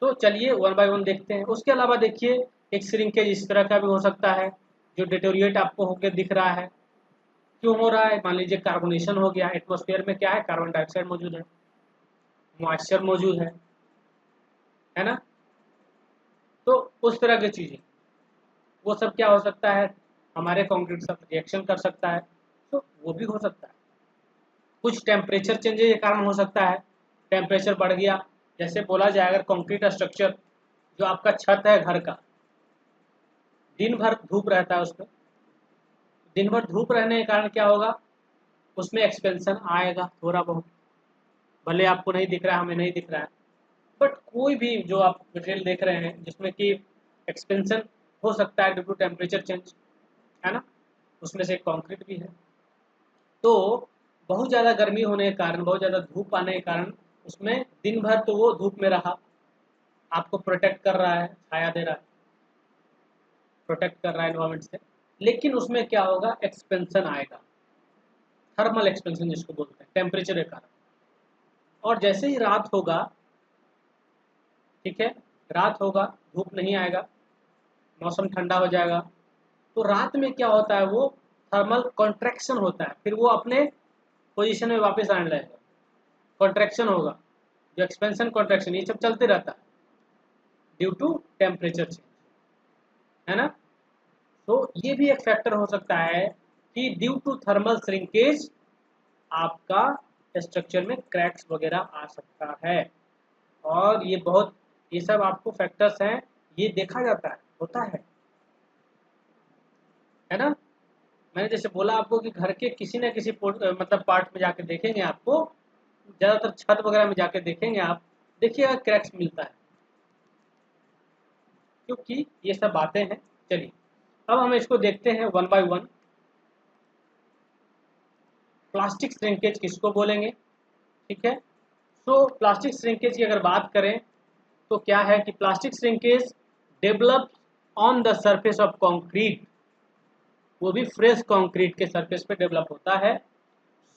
तो चलिए वन बाय वन देखते हैं। उसके अलावा देखिए एक श्रिंकेज इस तरह का भी हो सकता है जो डिटोरिएट आपको होकर दिख रहा है। क्यों हो रहा है, मान लीजिए कार्बोनेशन हो गया, एटमॉस्फेयर में क्या है, कार्बन डाइऑक्साइड मौजूद है, मॉइस्चर मौजूद है ना। तो उस तरह की चीज़ें, वो सब क्या हो सकता है, हमारे कंक्रीट साथ रिएक्शन कर सकता है, तो वो भी हो सकता है। कुछ टेम्परेचर चेंजेस के कारण हो सकता है, टेम्परेचर बढ़ गया, जैसे बोला जाए अगर कंक्रीट स्ट्रक्चर जो आपका छत है घर का, दिन भर धूप रहता है उसमें, दिन भर धूप रहने के कारण क्या होगा, उसमें एक्सपेंशन आएगा थोड़ा बहुत, भले आपको नहीं दिख रहा है, हमें नहीं दिख रहा है, बट कोई भी जो आप मटेरियल देख रहे हैं जिसमें कि एक्सपेंशन हो सकता है ड्यू टू टेम्परेचर चेंज, है ना, उसमें से कंक्रीट भी है। तो बहुत ज़्यादा गर्मी होने के कारण, बहुत ज़्यादा धूप आने के कारण उसमें दिन भर तो वो धूप में रहा, आपको प्रोटेक्ट कर रहा है, छाया दे रहा है, प्रोटेक्ट कर रहा है एनवायरमेंट से, लेकिन उसमें क्या होगा, एक्सपेंशन आएगा, थर्मल एक्सपेंशन जिसको बोलते हैं, टेम्परेचर के कारण। और जैसे ही रात होगा, ठीक है, रात होगा, धूप नहीं आएगा, मौसम ठंडा हो जाएगा, तो रात में क्या होता है, वो थर्मल कॉन्ट्रैक्शन होता है, फिर वो अपने पोजीशन में वापस आने लगेगा, कॉन्ट्रैक्शन होगा, जो एक्सपेंशन कॉन्ट्रैक्शन ये सब चलते रहता है ड्यू टू टेम्परेचर चेंज, है ना। तो ये भी एक फैक्टर हो सकता है कि ड्यू टू थर्मल श्रिंकेज आपका स्ट्रक्चर में क्रैक्स वगैरह आ सकता है। और ये सब आपको फैक्टर्स हैं, ये देखा जाता है, होता है ना। मैंने जैसे बोला आपको कि घर के किसी न किसी मतलब पार्ट में जाके देखेंगे, आपको ज़्यादातर छत वगैरह में जाके देखेंगे आप, देखिएगा क्रैक्स मिलता है, क्योंकि ये सब बातें हैं। चलिए अब हम इसको देखते हैं one by one. Plastic shrinkage किसको बोलेंगे, ठीक है। तो प्लास्टिक श्रिंकेज की अगर बात करें तो क्या है कि plastic shrinkage develop on the surface of concrete, वो भी फ्रेश कंक्रीट के सरफेस पे डेवलप होता है।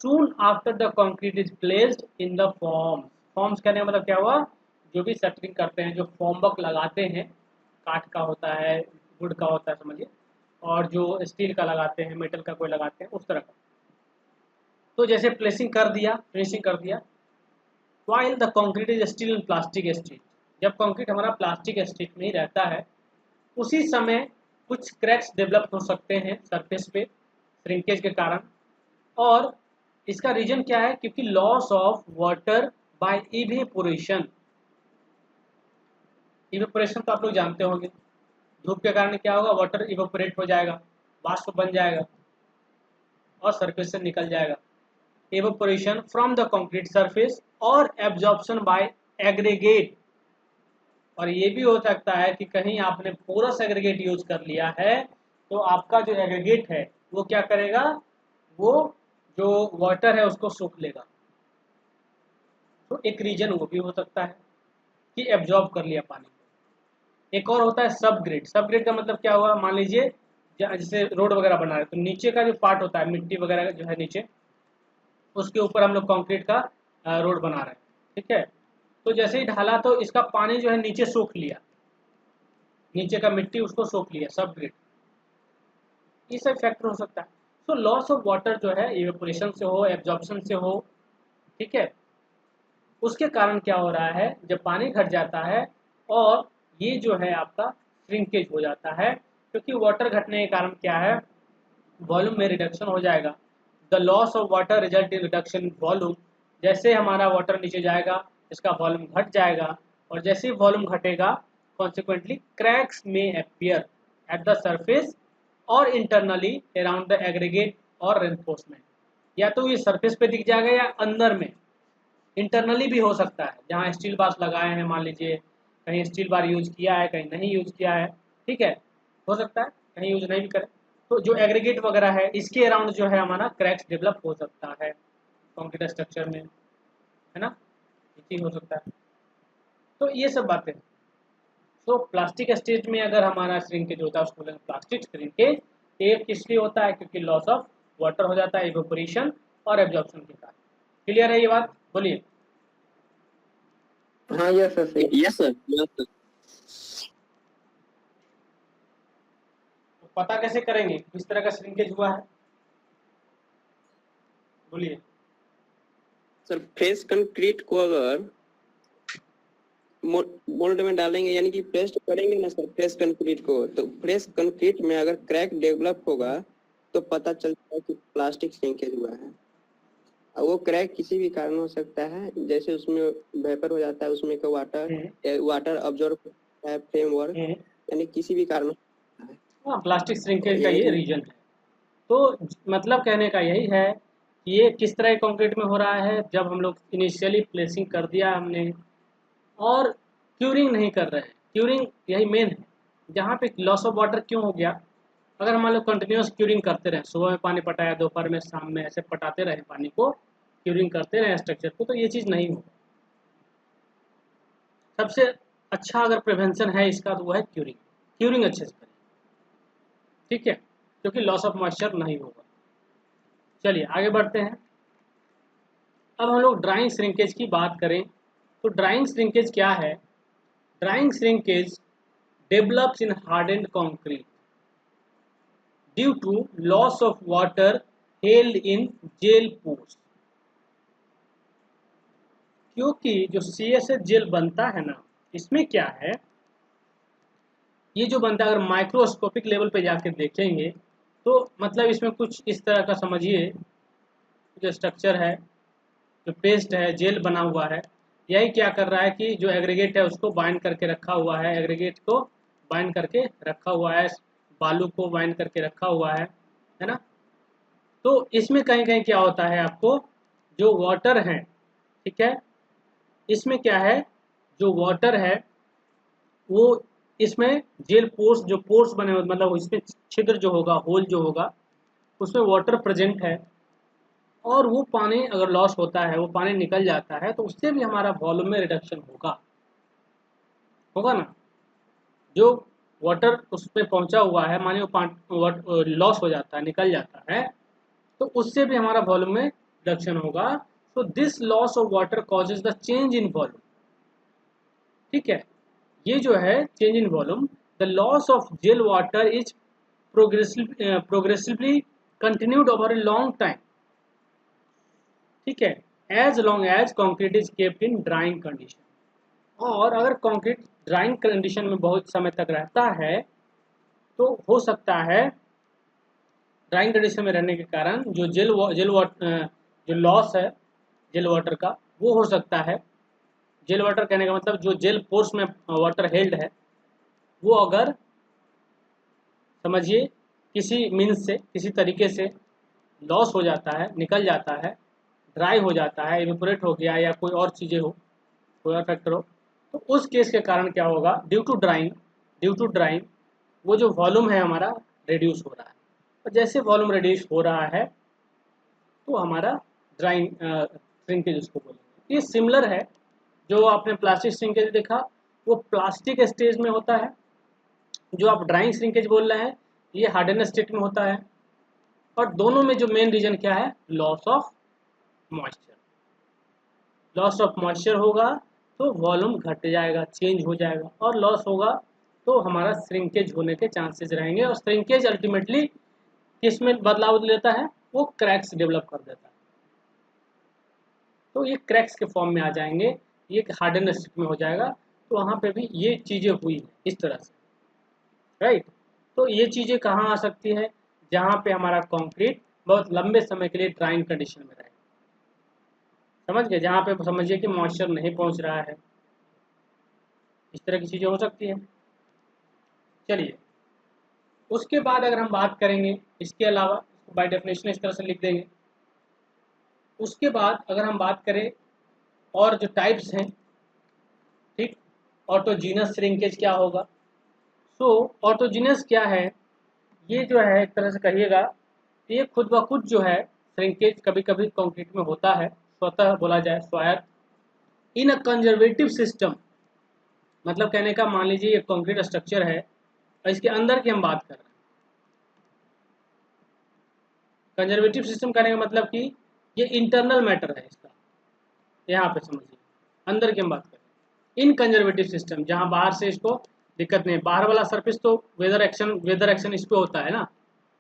Soon after the concrete is placed in the forms, forms कहने का मतलब क्या हुआ, जो भी शटरिंग करते हैं, जो फॉर्मवर्क लगाते हैं, काठ का होता है, वुड का होता है समझिए, और जो स्टील का लगाते हैं, मेटल का कोई लगाते हैं, उस तरह का। तो जैसे प्लेसिंग कर दिया, फिनिशिंग कर दिया, while the concrete is still in plastic state, जब कंक्रीट हमारा प्लास्टिक स्टेट में ही रहता है, उसी समय कुछ क्रैक्स डेवलप हो सकते हैं सरफेस पे श्रिंकेज के कारण। और इसका रीजन क्या है, क्योंकि loss of water bye evaporation, evaporation तो आप लोग जानते होंगे, धूप के कारण क्या होगा, वाटर इवेपोरेट हो जाएगा, वाष्प बन जाएगा और सरफेस से निकल जाएगा। Evaporation from the concrete surface और एब्जॉर्प्शन बाय एग्रीगेट, और ये भी हो सकता है कि कहीं आपने पोरस एग्रीगेट यूज कर लिया है, तो आपका जो एग्रीगेट है वो क्या करेगा, वो जो वाटर है उसको सोख लेगा। तो एक रीजन वो भी हो सकता है कि एब्जॉर्ब कर लिया पानी। एक और होता है सब ग्रेड, सब ग्रेड का मतलब क्या हुआ, मान लीजिए जैसे रोड वगैरह बना रहे, तो नीचे का जो पार्ट होता है, मिट्टी वगैरह जो है नीचे, उसके ऊपर हम लोग कंक्रीट का रोड बना रहे हैं, ठीक है। तो जैसे ही ढाला तो इसका पानी जो है नीचे सोख लिया, नीचे का मिट्टी उसको सोख लिया, सब ग्रेड, ये सब फैक्टर हो सकता है। सो लॉस ऑफ वाटर जो है इवेपोरेशन से हो, एब्जॉर्प्शन से हो, ठीक है, उसके कारण क्या हो रहा है, जब पानी घट जाता है और ये जो है आपका श्रिंकेज हो जाता है, क्योंकि वाटर घटने के कारण क्या है, वॉल्यूम में रिडक्शन हो जाएगा। The loss of water result in reduction in volume, जैसे हमारा वाटर नीचे जाएगा इसका वॉल्यूम घट जाएगा, और जैसे ही वॉल्यूम घटेगा कॉन्सिक्वेंटली क्रैक्स में अपीयर एट द सरफेस और इंटरनली अराउंड द एग्रीगेट और रेनफोर्समेंट, या तो ये सरफेस पे दिख जाएगा या अंदर में इंटरनली भी हो सकता है, जहाँ स्टील बार्स लगाए हैं, मान लीजिए कहीं स्टील बार यूज किया है कहीं नहीं यूज किया है, ठीक है, हो सकता है कहीं यूज नहीं भी करें, तो जो एग्रीगेट वगैरह है इसके अराउंड जो है हमारा क्रैक्स डेवलप हो सकता है कंक्रीट स्ट्रक्चर में, है ना, ये चीज हो सकता है। तो ये सब बातें, तो प्लास्टिक स्टेज में अगर हमारा श्रिंकेज होता है उसको बोलेंगे प्लास्टिक श्रिंकेज। ये किस लिए होता है, क्योंकि लॉस ऑफ वाटर हो जाता है इवेपोरेशन और एब्जॉर्प्शन के कारण। क्लियर है ये बात, बोलिए। हाँ यस सर सही। Yes, sir. Yes, sir. तो पता कैसे करेंगे किस तरह का श्रिंकेज हुआ है, बोलिए। सर फ्रेश कंक्रीट को अगर मोल्ड में डालेंगे, यानी कि प्रेस करेंगे ना सर फ्रेश कंक्रीट को, तो फ्रेश कंक्रीट में अगर क्रैक डेवलप होगा तो पता चलता है कि प्लास्टिक श्रिंकेज हुआ है। और वो क्रैक किसी भी कारण हो सकता है, जैसे उसमें वेपर हो जाता है, उसमें का वाटर अब्जॉर्ब करता है फ्रेमवर्क, यानी किसी भी कारण। हाँ, प्लास्टिक श्रिंकेज का ये रीजन है। तो मतलब कहने का यही है कि ये किस तरह के कंक्रीट में हो रहा है, जब हम लोग इनिशियली प्लेसिंग कर दिया हमने और क्यूरिंग नहीं कर रहे हैं, क्यूरिंग यही मेन है, जहाँ पे लॉस ऑफ वाटर क्यों हो गया। अगर हम लोग कंटिन्यूस क्यूरिंग करते रहे, सुबह में पानी पटाया, दोपहर में, शाम में, ऐसे पटाते रहे पानी को, क्यूरिंग करते रहे स्ट्रक्चर को, तो ये चीज़ नहीं होगा। सबसे अच्छा अगर प्रिवेंशन है इसका तो वो है क्यूरिंग, क्यूरिंग अच्छे से करें, ठीक है, क्योंकि लॉस ऑफ मॉइस्चर नहीं होगा। चलिए आगे बढ़ते हैं। अब हम लोग ड्राइंग श्रिंकेज की बात करें तो ड्राइंग श्रिंकेज क्या है। Drying shrinkage develops in hardened concrete due to loss of water held in gel pores, क्योंकि जो CSH जेल बनता है ना, इसमें क्या है, ये जो बनता है अगर माइक्रोस्कोपिक लेवल पे जाकर देखेंगे तो मतलब इसमें कुछ इस तरह का समझिए, जो स्ट्रक्चर है, जो पेस्ट है, जेल बना हुआ है, यही क्या कर रहा है कि जो एग्रीगेट है उसको बाइंड करके रखा हुआ है, एग्रीगेट को बाइंड करके रखा हुआ है, बालू को बाइंड करके रखा हुआ है ना। तो इसमें कहीं कहीं क्या होता है, आपको जो वाटर है, ठीक है, इसमें क्या है, जो वाटर है वो इसमें जेल पोर्स, जो पोर्स बने हुए मतलब इसमें छिद्र जो होगा, होल जो होगा, उसमें वाटर प्रेजेंट है, और वो पानी अगर लॉस होता है, वो पानी निकल जाता है, तो उससे भी हमारा वॉल्यूम में रिडक्शन होगा, होगा ना। जो वाटर उस पर पहुंचा हुआ है, मानिए वो लॉस हो जाता है, निकल जाता है, तो उससे भी हमारा वॉल्यूम में रिडक्शन होगा। तो this loss of water causes the change in volume, ठीक है, ये जो है change in volume, the loss of gel water is progressively continued over a long time, ठीक है, as long as concrete is kept in drying condition. और अगर concrete drawing condition में बहुत समय तक रहता है तो हो सकता है ड्राइंग कंडीशन में रहने के कारण जो जो लॉस है जेल वाटर का, वो हो सकता है। जेल वाटर कहने का मतलब जो जेल पोर्स में वाटर हेल्ड है, वो अगर समझिए किसी मीन्स से, किसी तरीके से लॉस हो जाता है, निकल जाता है, ड्राई हो जाता है, इवेपोरेट हो गया, या कोई और चीज़ें हो, कोई और फैक्टर हो, तो उस केस के कारण क्या होगा, ड्यू टू ड्राइंग वो जो वॉल्यूम है हमारा रिड्यूस हो रहा है, और जैसे वॉल्यूम रिड्यूस हो रहा है तो हमारा ड्राइंग श्रिंकेज उसको बोलेंगे। ये सिमिलर है, जो आपने प्लास्टिक श्रिंकेज देखा वो प्लास्टिक स्टेज में होता है, जो आप ड्राइंग श्रिंकेज बोल रहे हैं ये हार्डन स्टेट में होता है, और दोनों में जो मेन रीजन क्या है, loss of moisture. Loss of moisture होगा तो वॉल्यूम घट जाएगा, चेंज हो जाएगा, और लॉस होगा तो हमारा श्रिंकेज होने के चांसेस रहेंगे, और श्रिंकेज अल्टीमेटली किस में बदलाव लेता है, वो क्रैक्स डेवलप कर देता है। तो ये क्रैक्स के फॉर्म में आ जाएंगे, ये हार्डन स्टेट में हो जाएगा। तो वहाँ पे भी ये चीज़ें हुई हैं इस तरह से, राइट। तो ये चीज़ें कहाँ आ सकती है, जहाँ पे हमारा कंक्रीट बहुत लंबे समय के लिए ड्राइंग कंडीशन में रहे, समझ गए, जहाँ पे समझिए कि मॉइस्चर नहीं पहुँच रहा है, इस तरह की चीज़ें हो सकती है। चलिए, उसके बाद अगर हम बात करेंगे, इसके अलावा बाय डेफिनेशन इस तरह से लिख देंगे। उसके बाद अगर हम बात करें और जो टाइप्स हैं, ठीक, ऑटोजीनस श्रिंकेज क्या होगा। सो ऑटोजीनस क्या है, ये जो है एक तरह से कहिएगा, ये खुद ब खुद जो है श्रिंकेज कभी कभी कंक्रीट में होता है, स्वतः बोला जाए स्वायत्त। इन अ कंजर्वेटिव सिस्टम, मतलब कहने का, मान लीजिए ये कंक्रीट स्ट्रक्चर है और इसके अंदर की हम बात कर रहे हैं। कंजर्वेटिव सिस्टम करने का मतलब कि ये इंटरनल मैटर है इसका, यहाँ पे समझिए, अंदर की हम बात करें। इन कंजर्वेटिव सिस्टम, जहाँ बाहर से इसको दिक्कत नहीं है, बाहर वाला सरफेस तो वेदर एक्शन इस पे होता है ना,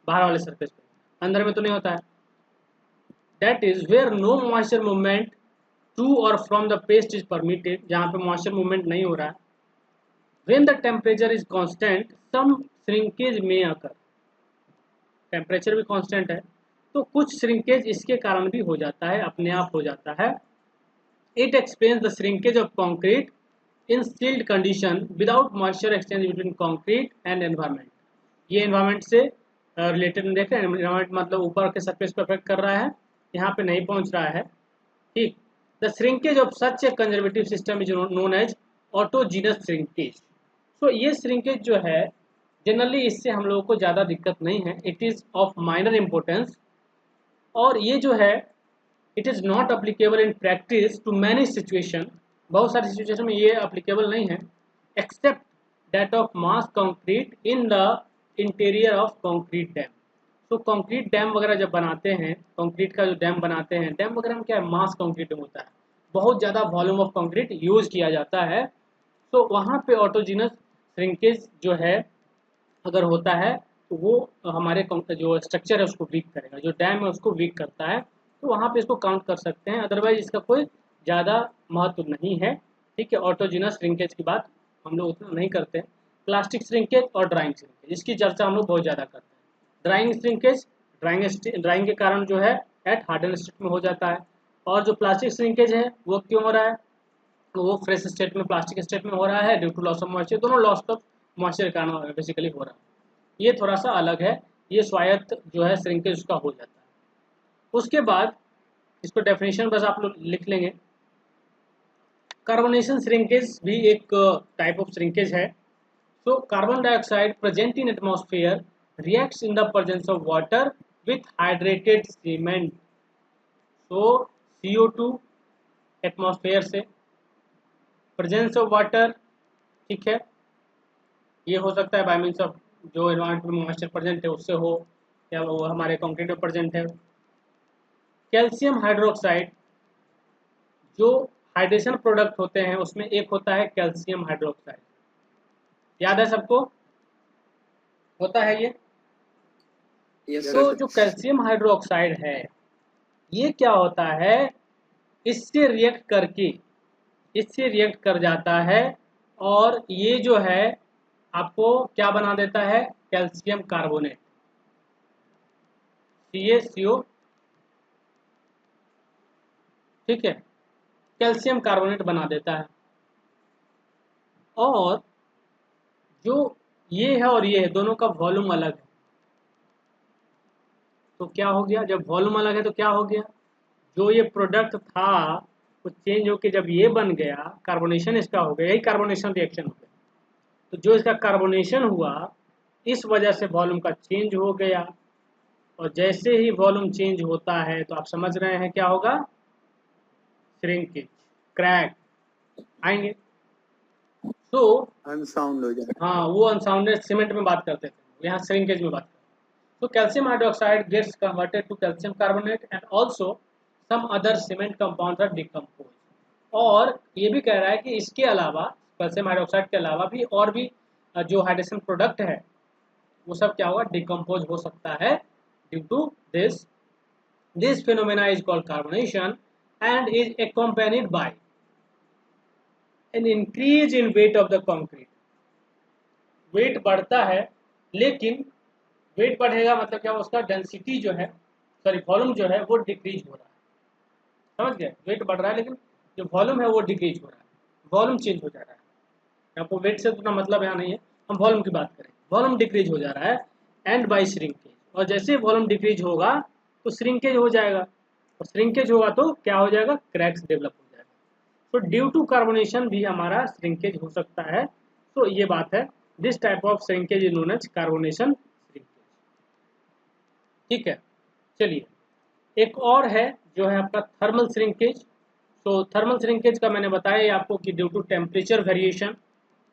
बाहर वाले सरफेस पे, अंदर में तो नहीं होता है। That is where no moisture movement to और from the paste is permitted, जहाँ पे मॉइस्चर मूवमेंट नहीं हो रहा है। When the temperature is constant some shrinkage may occur, temperature भी कांस्टेंट है तो कुछ श्रिंकेज इसके कारण भी हो जाता है, अपने आप हो जाता है। It explains the shrinkage of concrete in sealed condition without moisture exchange between concrete and environment. ये एनवायरनमेंट से रिलेटेड देखें, एनवायरनमेंट मतलब ऊपर के सरफेस पे अफेक्ट कर रहा है, यहाँ पे नहीं पहुँच रहा है, ठीक। The shrinkage of such a conservative system is known as autogenous shrinkage. So ये श्रिंकेज जो है जनरली इससे हम लोगों को ज़्यादा दिक्कत नहीं है, it is of minor importance, और ये जो है it is not applicable in practice to many situation, बहुत सारी सिचुएशन में ये अप्लीकेबल नहीं है, except that of mass concrete in the interior of concrete dam. तो कंक्रीट डैम वगैरह जब बनाते हैं, कंक्रीट का जो डैम बनाते हैं, डैम वगैरह में क्या है, मास कंक्रीट में होता है, बहुत ज़्यादा वॉल्यूम ऑफ कंक्रीट यूज किया जाता है। तो वहाँ पे ऑटोजीनस श्रिंकेज जो है अगर होता है तो वो हमारे जो स्ट्रक्चर है उसको वीक करेगा, जो डैम है उसको वीक करता है, तो वहाँ पे इसको काउंट कर सकते हैं, अदरवाइज इसका कोई ज़्यादा महत्व नहीं है, ठीक है। ऑटोजीनस श्रिंकेज की बात हम लोग उतना नहीं करते हैं। प्लास्टिक श्रिंकेज और ड्राइंग श्रिंकेज, इसकी चर्चा हम लोग बहुत ज़्यादा करते हैं। ड्राइंग श्रिंकेज, ड्राइंग के कारण जो है एट हार्डन स्टेट में हो जाता है, और जो प्लास्टिक श्रिंकेज है वो क्यों हो रहा है, तो वो फ्रेश स्टेट में, प्लास्टिक स्टेट में हो रहा है due to loss of moisture, दोनों लॉस ऑफ मॉइस्चर के कारण बेसिकली हो रहा है। ये थोड़ा सा अलग है, ये स्वायत्त जो है श्रिंकेज उसका हो जाता है। उसके बाद इसको डेफिनेशन बस आप लोग लिख लेंगे। कार्बोनेशन श्रिंकेज भी एक टाइप ऑफ श्रिंकेज है। So carbon dioxide present in atmosphere reacts in the presence of water with hydrated cement. So CO2 atmosphere से, प्रेजेंस ऑफ वाटर, ठीक है, ये हो सकता है बाय मीन्स ऑफ जो एनवायरनमेंट में मॉइस्चर प्रेजेंट है उससे हो, या वो हमारे कंक्रीट में प्रेजेंट है। कैल्शियम हाइड्रोक्साइड, जो हाइड्रेशन प्रोडक्ट होते हैं उसमें एक होता है कैल्शियम हाइड्रोक्साइड, याद है सबको, होता है ये। तो जो कैल्शियम हाइड्रोक्साइड है ये क्या होता है, इससे रिएक्ट कर जाता है, और ये जो है आपको क्या बना देता है, कैल्शियम कार्बोनेट, CaCO, ठीक है, कैल्शियम कार्बोनेट बना देता है। और जो ये है और ये है, दोनों का वॉल्यूम अलग है, तो क्या हो गया, जब वॉल्यूम अलग है तो क्या हो गया, जो ये प्रोडक्ट था वो चेंज होकर जब ये बन गया, कार्बोनेशन इसका हो गया, यही कार्बोनेशन रिएक्शन हो गया। तो जो इसका कार्बोनेशन हुआ इस वजह से वॉल्यूम का चेंज हो गया, और जैसे ही वॉल्यूम चेंज होता है तो आप समझ रहे हैं क्या होगा, श्रिंकेज, क्रैक आएंगे। तो अनसाउंड हो जाए, हाँ, वो अनसाउंडेड सीमेंट में बात करते थे, यहाँ श्रिंकेज में बात करते हैं। तो calcium hydroxide gets converted to calcium carbonate and also some other cement compounds are decompose. और ये भी कह रहा है कि इसके अलावा कैल्शियम हाइड्रोक्साइड के अलावा भी और भी जो हाइड्रेशन प्रोडक्ट है वो सब क्या होगा, डिकम्पोज हो सकता है due to this. This phenomena is called carbonation and is accompanied by an increase in weight of the concrete. Weight बढ़ता है, लेकिन वेट बढ़ेगा मतलब क्या, उसका डेंसिटी जो है, सॉरी वॉल्यूम जो है वो डिक्रीज हो रहा है. समझ गए, वेट बढ़ रहा है लेकिन जो वॉल्यूम है वो डिक्रीज हो रहा है, वॉल्यूम चेंज हो जा रहा है. आपको वेट से उतना मतलब यहाँ नहीं है, हम वॉल्यूम की बात करें. वॉल्यूम डिक्रीज हो जा रहा है एंड बाई श्रिंकेज, और जैसे वॉल्यूम डिक्रीज होगा तो श्रिंकेज हो जाएगा, और श्रिंकेज होगा तो क्या हो जाएगा, क्रैक्स डेवलप हो जाएगा. तो ड्यू टू कार्बोनेशन भी हमारा श्रिंकेज हो सकता है. तो ये बात है, this type of shrinkage is known as carbonation shrinkage. ठीक है, चलिए एक और है जो है आपका थर्मल श्रिंकेज. तो थर्मल श्रिंकेज का मैंने बताया आपको कि due to temperature variation,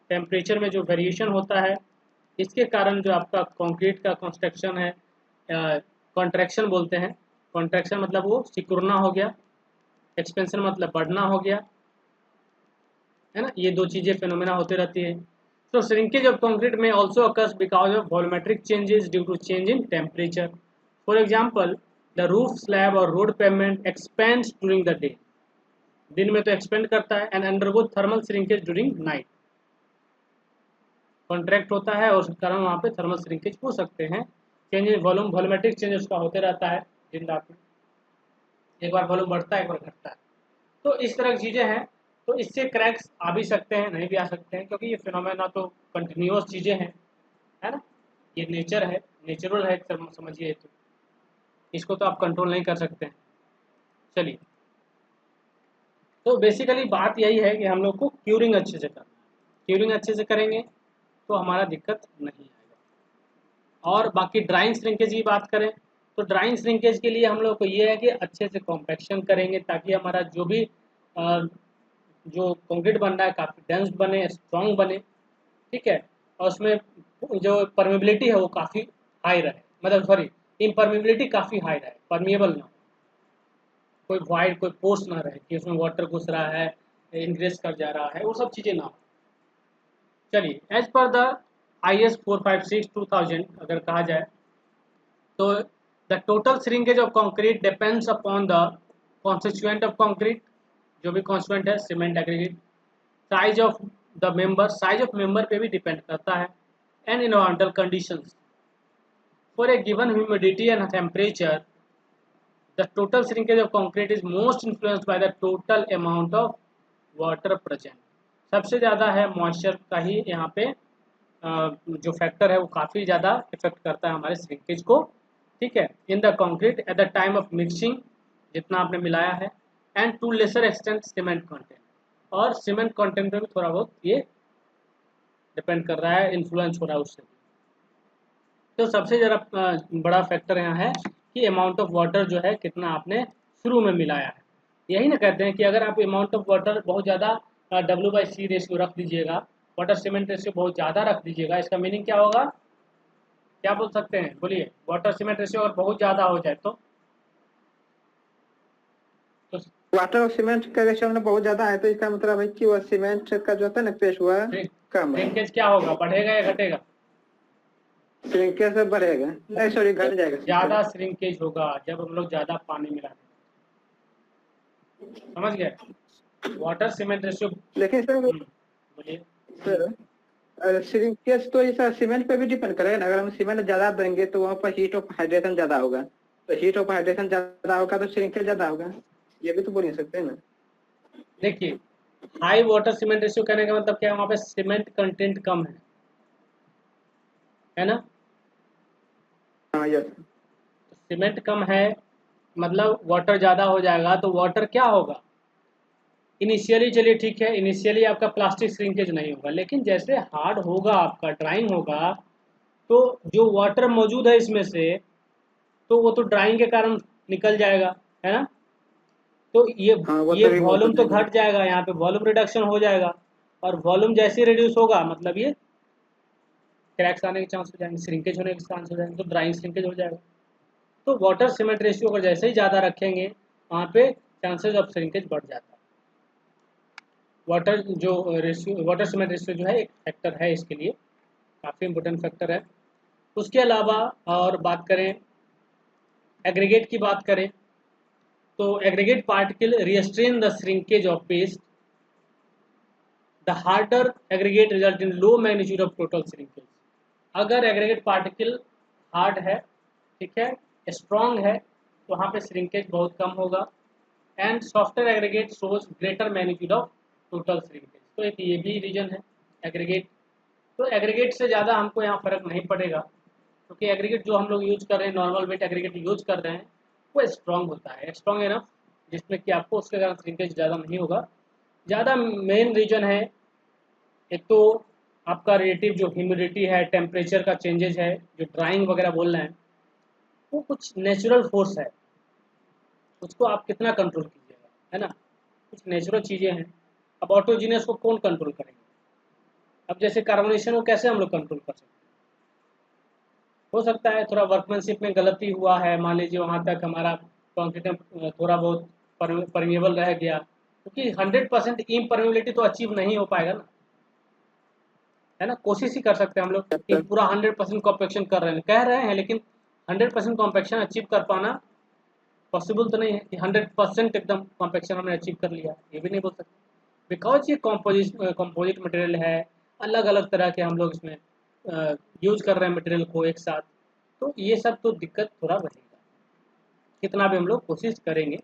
temperature में जो वेरिएशन होता है इसके कारण जो आपका कंक्रीट का कंस्ट्रक्शन है, कॉन्ट्रैक्शन बोलते हैं. कॉन्ट्रैक्शन मतलब वो सिकुड़ना हो गया, एक्सपेंशन मतलब बढ़ना हो गया, है ना. ये दो चीज़ें फिनोमेना होते रहती है. So shrinkage of concrete may also occur because of volumetric changes due to change in temperature. For example, the roof slab or road pavement expands during the day. दिन में तो expand करता है and undergo thermal shrinkage during night. Contract होता है और उस कारण वहाँ पे thermal shrinkage हो सकते हैं. Change in volume, volumetric change उसका होते रहता है दिन रात में, एक बार वॉल्यूम बढ़ता है एक बार घटता है. तो इस तरह की चीज़ें हैं. तो इससे क्रैक्स आ भी सकते हैं, नहीं भी आ सकते हैं, क्योंकि ये फिनोमेना तो कंटिन्यूअस चीज़ें हैं, है ना. ये नेचर है, नेचुरल है, समझिए. तो इसको तो आप कंट्रोल नहीं कर सकते हैं. चलिए, तो बेसिकली बात यही है कि हम लोग को क्यूरिंग अच्छे से करना है. क्यूरिंग अच्छे से करेंगे तो हमारा दिक्कत नहीं आएगा. और बाकी ड्राइंग श्रिंकेज की बात करें तो ड्राइंग श्रिंकेज के लिए हम लोग को ये है कि अच्छे से कॉम्पैक्शन करेंगे ताकि हमारा जो भी जो कंक्रीट बन रहा है काफ़ी डेंस बने, स्ट्रॉन्ग बने. ठीक है, और उसमें जो परमेबिलिटी है वो काफ़ी हाई रहे, मतलब सॉरी इम्परमेबिलिटी काफ़ी हाई रहे, परमिएबल ना हो, कोई वाइड कोई पोर्स ना रहे कि उसमें वाटर घुस रहा है, इंग्रेस कर जा रहा है, वो सब चीज़ें ना हो. चलिए, एज पर द IS 456/2000 अगर कहा जाए तो the total shrinkage of concrete depends upon the constituent of concrete, जो भी कॉन्स्टिट्यूएंट है, cement, aggregate, size of the member, size of member पे भी डिपेंड करता है, and environmental conditions. For a given humidity and temperature the total shrinkage of concrete is most influenced by the total amount of water present. सबसे ज़्यादा है moisture का ही यहाँ पे जो फैक्टर है वो काफ़ी ज़्यादा इफेक्ट करता है हमारे श्रिंकेज को. ठीक है, in the concrete at the time of mixing, जितना आपने मिलाया है, and to lesser extent cement content, और सीमेंट कंटेंट में भी थोड़ा बहुत ये डिपेंड कर रहा है, इन्फ्लुएंस हो रहा है उससे. तो सबसे ज़्यादा बड़ा फैक्टर यहाँ है कि अमाउंट ऑफ वाटर जो है कितना आपने शुरू में मिलाया है. यही ना कहते हैं कि अगर आप अमाउंट ऑफ वाटर बहुत ज़्यादा W/C रेशियो रख दीजिएगा, वाटर सीमेंट रेशियो बहुत ज़्यादा रख दीजिएगा, इसका मीनिंग क्या होगा, क्या बोल सकते हैं, बोलिए. वाटर सीमेंट रेशियो अगर बहुत ज़्यादा हो जाए तो वाटर और सीमेंट का रेशियो में बहुत ज्यादा है, तो इसका मतलब है कि वो सीमेंट का जो होता है ना पेस्ट हुआ कम है. श्रिंकेज क्या होगा, बढ़ेगा या घटेगा, श्रिंकेज से बढ़ेगा, नहीं सॉरी घट जाएगा. ज़्यादा श्रिंकेज होगा जब हम लोग ज़्यादा पानी मिला दें. समझ गए, वाटर सीमेंट रेशियो. लेकिन सर बोलिए सर, श्रिंकेज तो ऐसा सीमेंट पे भी डिपेंड करेगा ना. अगर हम सीमेंट ज्यादा देंगे तो वहाँ पर हीट ऑफ हाइड्रेशन ज्यादा होगा, तो हीट ऑफ हाइड्रेशन ज्यादा होगा तो श्रिंकेज ज्यादा होगा. ये भी तो बोल नहीं सकते ना. देखिए, हाई वाटर सीमेंट रेशियो कहने का मतलब क्या है, वहाँ पे सीमेंट कंटेंट कम है ना. हाँ यस. सीमेंट कम है मतलब वाटर ज़्यादा हो जाएगा, तो वाटर क्या होगा इनिशियली. चलिए ठीक है, इनिशियली आपका प्लास्टिक श्रिंकेज नहीं होगा, लेकिन जैसे हार्ड होगा आपका, ड्राइंग होगा, तो जो वाटर मौजूद है इसमें से तो वो तो ड्राइंग के कारण निकल जाएगा, है ना. तो ये वॉल्यूम तो घट जाएगा, यहाँ पे वॉल्यूम रिडक्शन हो जाएगा, और वॉल्यूम जैसे रिड्यूस होगा मतलब ये क्रैक्स आने के चांस हो जाएंगे, श्रिंकेज होने के चांस हो जाएंगे, तो ड्राइंग श्रिंकेज हो जाएगा. तो वाटर सीमेंट रेशियो अगर जैसे ही ज़्यादा रखेंगे वहाँ पे चांसेस ऑफ श्रिंकेज बढ़ जाता है. वाटर जो रेशियो, वाटर सीमेंट रेशियो जो है एक फैक्टर है इसके लिए. काफ़ी इम्पोर्टेंट फैक्टर है। उसके अलावा और बात करें, एग्रीगेट की बात करें, तो aggregate particle restrain the shrinkage of paste, the harder aggregate result in low magnitude of total shrinkage. अगर एग्रीगेट पार्टिकल हार्ड है, ठीक है, स्ट्रॉन्ग है, तो वहाँ पे श्रिंकेज बहुत कम होगा। And software aggregate shows greater magnitude of total shrinkage. तो एक ये भी रीजन है एग्रीगेट। तो एग्रीगेट से ज़्यादा हमको यहाँ फर्क नहीं पड़ेगा, क्योंकि एग्रीगेट जो हम लोग यूज कर रहे हैं, नॉर्मल वेट एग्रीगेट यूज कर रहे हैं, वो स्ट्रॉन्ग होता है, स्ट्रॉन्ग है ना, जिसमें कि आपको उसके कारण श्रिंकेज ज़्यादा नहीं होगा। ज़्यादा मेन रीजन है, एक तो आपका रिलेटिव जो ह्यूमिडिटी है, टेम्परेचर का चेंजेस है, जो ड्राइंग वगैरह बोल रहे हैं, वो कुछ नेचुरल फोर्स है, उसको आप कितना कंट्रोल कीजिएगा, है ना, कुछ नेचुरल चीज़ें हैं। अब ऑटोजीनियस को कौन कंट्रोल करेंगे? अब जैसे कार्बोनेशन को कैसे हम लोग कंट्रोल कर सकते हैं? हो सकता है थोड़ा वर्कमैनशिप में गलती हुआ है, मान लीजिए वहाँ तक हमारा कंक्रीट थोड़ा बहुत परमेबल रह गया, क्योंकि 100% इम्परमेबिलिटी तो अचीव नहीं हो पाएगा ना, है ना। कोशिश ही कर सकते हैं हम लोग कि पूरा 100% कॉम्पैक्शन कर रहे हैं, कह रहे हैं, लेकिन 100% कॉम्पैक्शन अचीव कर पाना पॉसिबल तो नहीं है कि 100% एकदम कॉम्पैक्शन हमने अचीव कर लिया, ये भी नहीं बोल सकते, बिकॉज ये कंपोजिट मटेरियल है, अलग अलग तरह के हम लोग इसमें यूज कर रहे हैं मटेरियल को एक साथ, तो ये सब तो दिक्कत थोड़ा रहेगा, कितना भी हम लोग कोशिश करेंगे।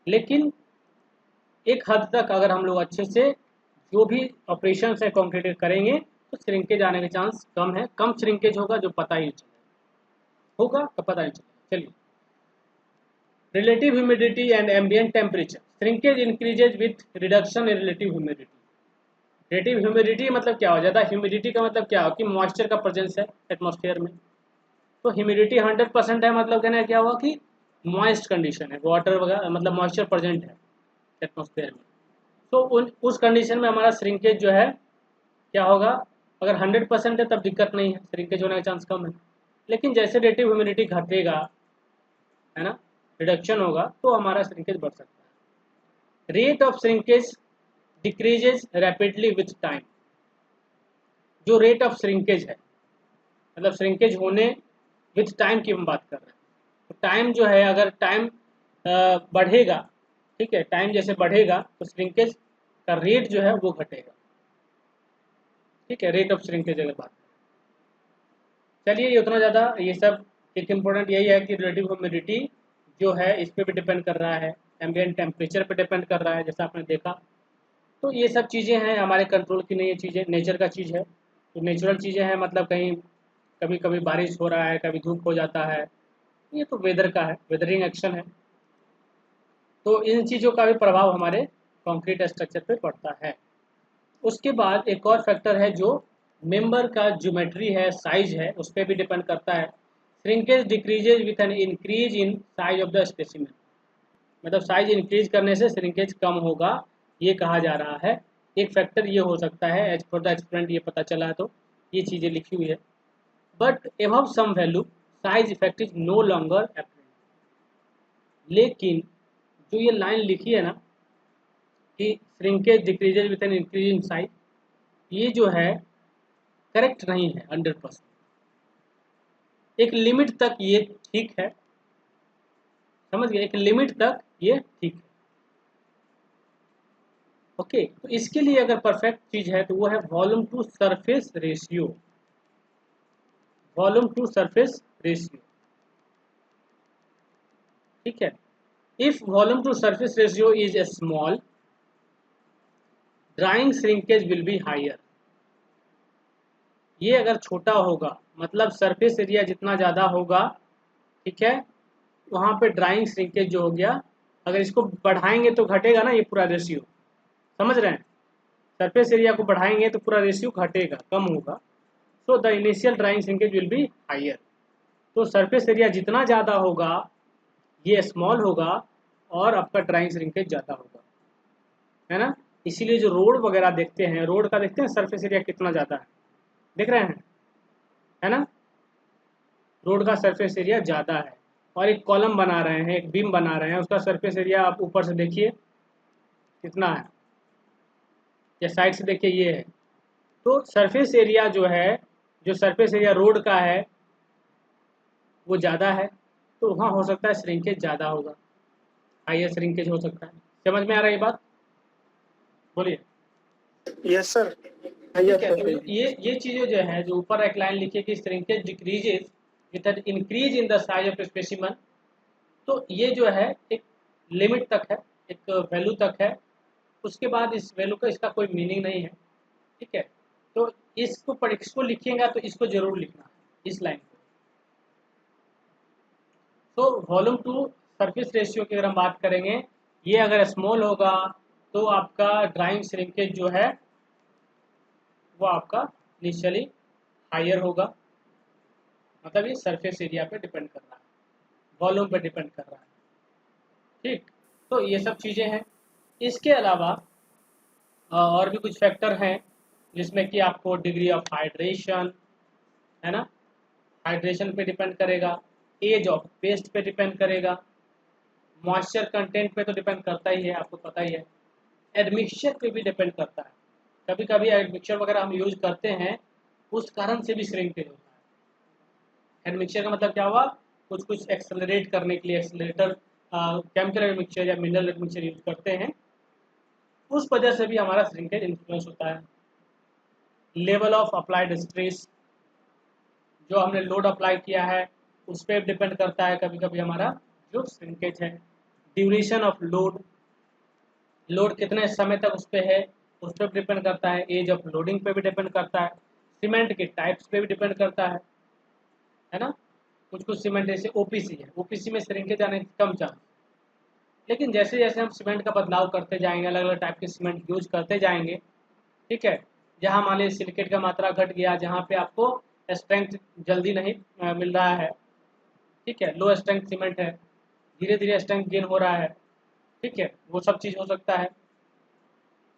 लेकिन एक हद तक अगर हम लोग अच्छे से जो भी ऑपरेशन है कंक्रीट करेंगे, तो श्रिंकेज आने के चांस कम है, कम श्रिंकेज होगा जो पता ही चलेगा, होगा तो पता ही चलेगा। चलिए, relative humidity and ambient temperature, shrinkage increases with reduction in relative humidity. Relative humidity मतलब क्या हो जाता है? ह्यूमिडिटी का मतलब क्या हो कि मॉइस्चर का प्रेजेंस है एटमॉस्फेयर में, तो ह्यूमिडिटी 100% है, मतलब कहना क्या हुआ कि मॉइस्ट कंडीशन है, वाटर वगैरह मतलब मॉइस्चर प्रेजेंट है एटमॉस्फेयर में, तो उस कंडीशन में हमारा श्रिंकेज जो है क्या होगा? अगर 100% है तब दिक्कत नहीं है, श्रिंकेज होने का चांस कम है। लेकिन जैसे रिलेटिव ह्यूमिडिटी घटेगा, है ना, रिडक्शन होगा, तो हमारा श्रिंकेज बढ़ सकता है। Rate of shrinkage decreases rapidly with time. जो रेट ऑफ श्रिंकेज है, मतलब श्रिंकेज होने विथ टाइम की हम बात कर रहे हैं, तो टाइम जो है, अगर टाइम बढ़ेगा, ठीक है, टाइम जैसे बढ़ेगा तो श्रिंकेज का रेट जो है वो घटेगा, ठीक है, रेट ऑफ श्रिंकेज अगर बात करें। चलिए, ये उतना ज़्यादा, ये सब एक इम्पोर्टेंट यही है कि रिलेटिव ह्यूमिडिटी जो है इस पर भी डिपेंड कर रहा है, एम्बिएंट टेम्परेचर पे डिपेंड कर रहा है, जैसा आपने देखा। तो ये सब चीज़ें हैं, हमारे कंट्रोल की नहीं, ये चीज़ें नेचर का चीज़ है, तो नेचुरल चीज़ें हैं, मतलब कहीं कभी कभी बारिश हो रहा है, कभी धूप हो जाता है, ये तो वेदर का है, वेदरिंग एक्शन है, तो इन चीज़ों का भी प्रभाव हमारे कंक्रीट स्ट्रक्चर पे पड़ता है। उसके बाद एक और फैक्टर है जो मेंबर का ज्योमेट्री है, साइज है, उस पर भी डिपेंड करता है। Shrinkage decreases with an increase in size of the specimen, मतलब साइज इंक्रीज करने से श्रिंकेज कम होगा, ये कहा जा रहा है। एक फैक्टर ये हो सकता है, एज पर द एक्सपेरिमेंट ये पता चला है, तो ये चीज़ें लिखी हुई है। But above some value size effect is no longer apparent. लेकिन जो ये लाइन लिखी है ना कि shrinkage decreases with an increase in size, ये जो है करेक्ट नहीं है 100%। एक लिमिट तक ये ठीक है, समझ गए, एक लिमिट तक ये ठीक है, ओके। तो इसके लिए अगर परफेक्ट चीज है तो वो है volume to surface ratio, volume to surface ratio, ठीक है। If volume to surface ratio is small, drying shrinkage will be higher. ये अगर छोटा होगा, मतलब सरफेस एरिया जितना ज़्यादा होगा, ठीक है, वहाँ पे ड्राइंग श्रिंकेज जो हो गया, अगर इसको बढ़ाएंगे तो घटेगा ना ये पूरा रेशियो, समझ रहे हैं, सरफेस एरिया को बढ़ाएंगे तो पूरा रेशियो घटेगा, कम होगा, so the initial drying shrinkage will be higher. तो सरफेस एरिया जितना ज़्यादा होगा ये स्मॉल होगा और आपका ड्राइंग श्रिंकेज ज़्यादा होगा, है ना। इसीलिए जो रोड वगैरह देखते हैं, रोड का देखते हैं सरफेस एरिया कितना ज़्यादा है, देख रहे हैं, है ना, रोड का सरफेस एरिया ज़्यादा है। और एक कॉलम बना रहे हैं, एक बीम बना रहे हैं, उसका सरफेस एरिया आप ऊपर से देखिए कितना है, या साइड से देखिए ये है, तो सरफेस एरिया जो है जो सरफेस एरिया रोड का है वो ज़्यादा है, तो वहाँ हो सकता है श्रिंकेज ज़्यादा होगा, हाइयर श्रिंकेज हो सकता है। समझ में आ रहा है ये बात? बोलिए। Yes sir. ठीक है, तो ये चीज़ें जो है, जो ऊपर एक लाइन लिखी है कि shrinkage decreases with N increase in the size of specimen, तो ये जो है एक लिमिट तक है, एक वैल्यू तक है, उसके बाद इस वैल्यू का इसका कोई मीनिंग नहीं है। ठीक है, तो इसको लिखिएगा तो इसको जरूर लिखना है, इस लाइन को। तो वॉल्यूम टू सरफेस रेशियो की अगर हम बात करेंगे, ये अगर स्मॉल होगा तो आपका ड्राइंग श्रिंकेज जो है वो आपका इनिशियली हायर होगा, मतलब ये सरफेस एरिया पे डिपेंड कर रहा है, वॉल्यूम पे डिपेंड कर रहा है। ठीक, तो ये सब चीज़ें हैं। इसके अलावा और भी कुछ फैक्टर हैं, जिसमें कि आपको डिग्री ऑफ हाइड्रेशन, है ना, हाइड्रेशन पे डिपेंड करेगा, एज ऑफ पेस्ट पे डिपेंड करेगा, मॉइस्चर कंटेंट पे तो डिपेंड करता ही है, आपको पता ही है, एडमिक्सचर पे भी डिपेंड करता है। कभी कभी एडमिक्सचर वगैरह हम यूज करते हैं, उस कारण से भी श्रिंकेज होता है। एडमिक्सचर का मतलब क्या हुआ, कुछ कुछ एक्सेलरेट करने के लिए एक्सेलरेटर केमिकल एडमिक्सचर या मिनरल एडमिक्सचर यूज करते हैं, उस वजह से भी हमारा श्रिंकेज इन्फ्लुएंस होता है। लेवल ऑफ अप्लाइड स्ट्रेस, जो हमने लोड अप्लाई किया है उस पर डिपेंड करता है कभी कभी हमारा जो श्रिंकेज है। ड्यूरेशन ऑफ लोड, लोड कितने समय तक उस पर है उस पर डिपेंड करता है। एज ऑफ लोडिंग पे भी डिपेंड करता है। सीमेंट के टाइप्स पे भी डिपेंड करता है ना। कुछ कुछ सीमेंट जैसे ओपीसी है, ओपीसी में श्रिंकेज आने की कम चांस, लेकिन जैसे जैसे हम सीमेंट का बदलाव करते जाएंगे, अलग अलग टाइप के सीमेंट यूज करते जाएंगे, ठीक है, जहाँ मान लीजिए सिलिकेट का मात्रा घट गया, जहाँ पे आपको स्ट्रेंथ जल्दी नहीं मिल रहा है, ठीक है, लो स्ट्रेंथ सीमेंट है, धीरे धीरे स्ट्रेंथ गेन हो रहा है, ठीक है, वो सब चीज़ हो सकता है।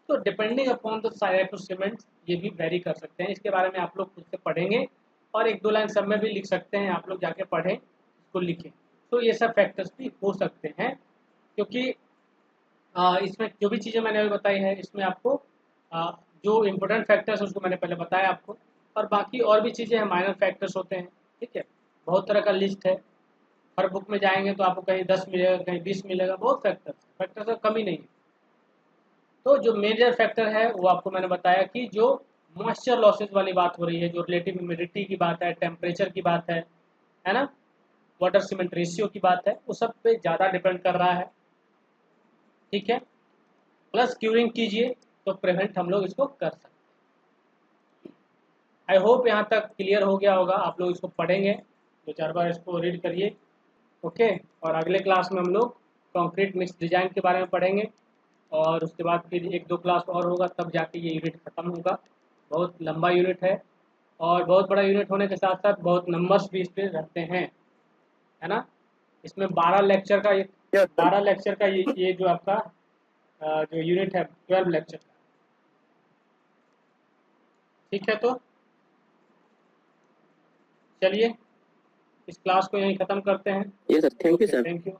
तो depending upon the type of cement ये भी वेरी कर सकते हैं। इसके बारे में आप लोग खुद से पढ़ेंगे और एक दो लाइन सब में भी लिख सकते हैं, आप लोग जाके पढ़ें, इसको लिखें। तो ये सब फैक्टर्स भी हो सकते हैं, क्योंकि इसमें जो भी चीज़ें मैंने अभी बताई है, इसमें आपको जो इम्पोर्टेंट फैक्टर्स उसको मैंने पहले बताया आपको, और बाकी और भी चीज़ें हैं, माइनर फैक्टर्स होते हैं। ठीक है, बहुत तरह का लिस्ट है, हर बुक में जाएंगे तो आपको कहीं 10 मिलेगा, कहीं 20 मिलेगा, बहुत फैक्टर्स का कमी नहीं है। तो जो मेजर फैक्टर है वो आपको मैंने बताया कि जो मॉइस्चर लॉसेस वाली बात हो रही है, जो रिलेटिव ह्यूमिडिटी की बात है, टेम्परेचर की बात है ना, वाटर सीमेंट रेशियो की बात है, वो सब पे ज़्यादा डिपेंड कर रहा है। ठीक है, प्लस क्यूरिंग कीजिए तो प्रिवेंट हम लोग इसको कर सकते हैं। आई होप यहाँ तक क्लियर हो गया होगा। आप लोग इसको पढ़ेंगे, 2-4 बार इसको रीड करिए, ओके। और अगले क्लास में हम लोग कंक्रीट मिक्स डिजाइन के बारे में पढ़ेंगे, और उसके बाद फिर 1-2 क्लास और होगा, तब जाके ये यूनिट ख़त्म होगा। बहुत लंबा यूनिट है, और बहुत बड़ा यूनिट होने के साथ साथ बहुत नंबर्स भी इस पर रहते हैं, है ना। इसमें 12 लेक्चर का ये जो आपका जो यूनिट है 12 लेक्चर का। ठीक है, तो चलिए इस क्लास को यहीं ख़त्म करते हैं। Yes sir, thank you sir. Thank you.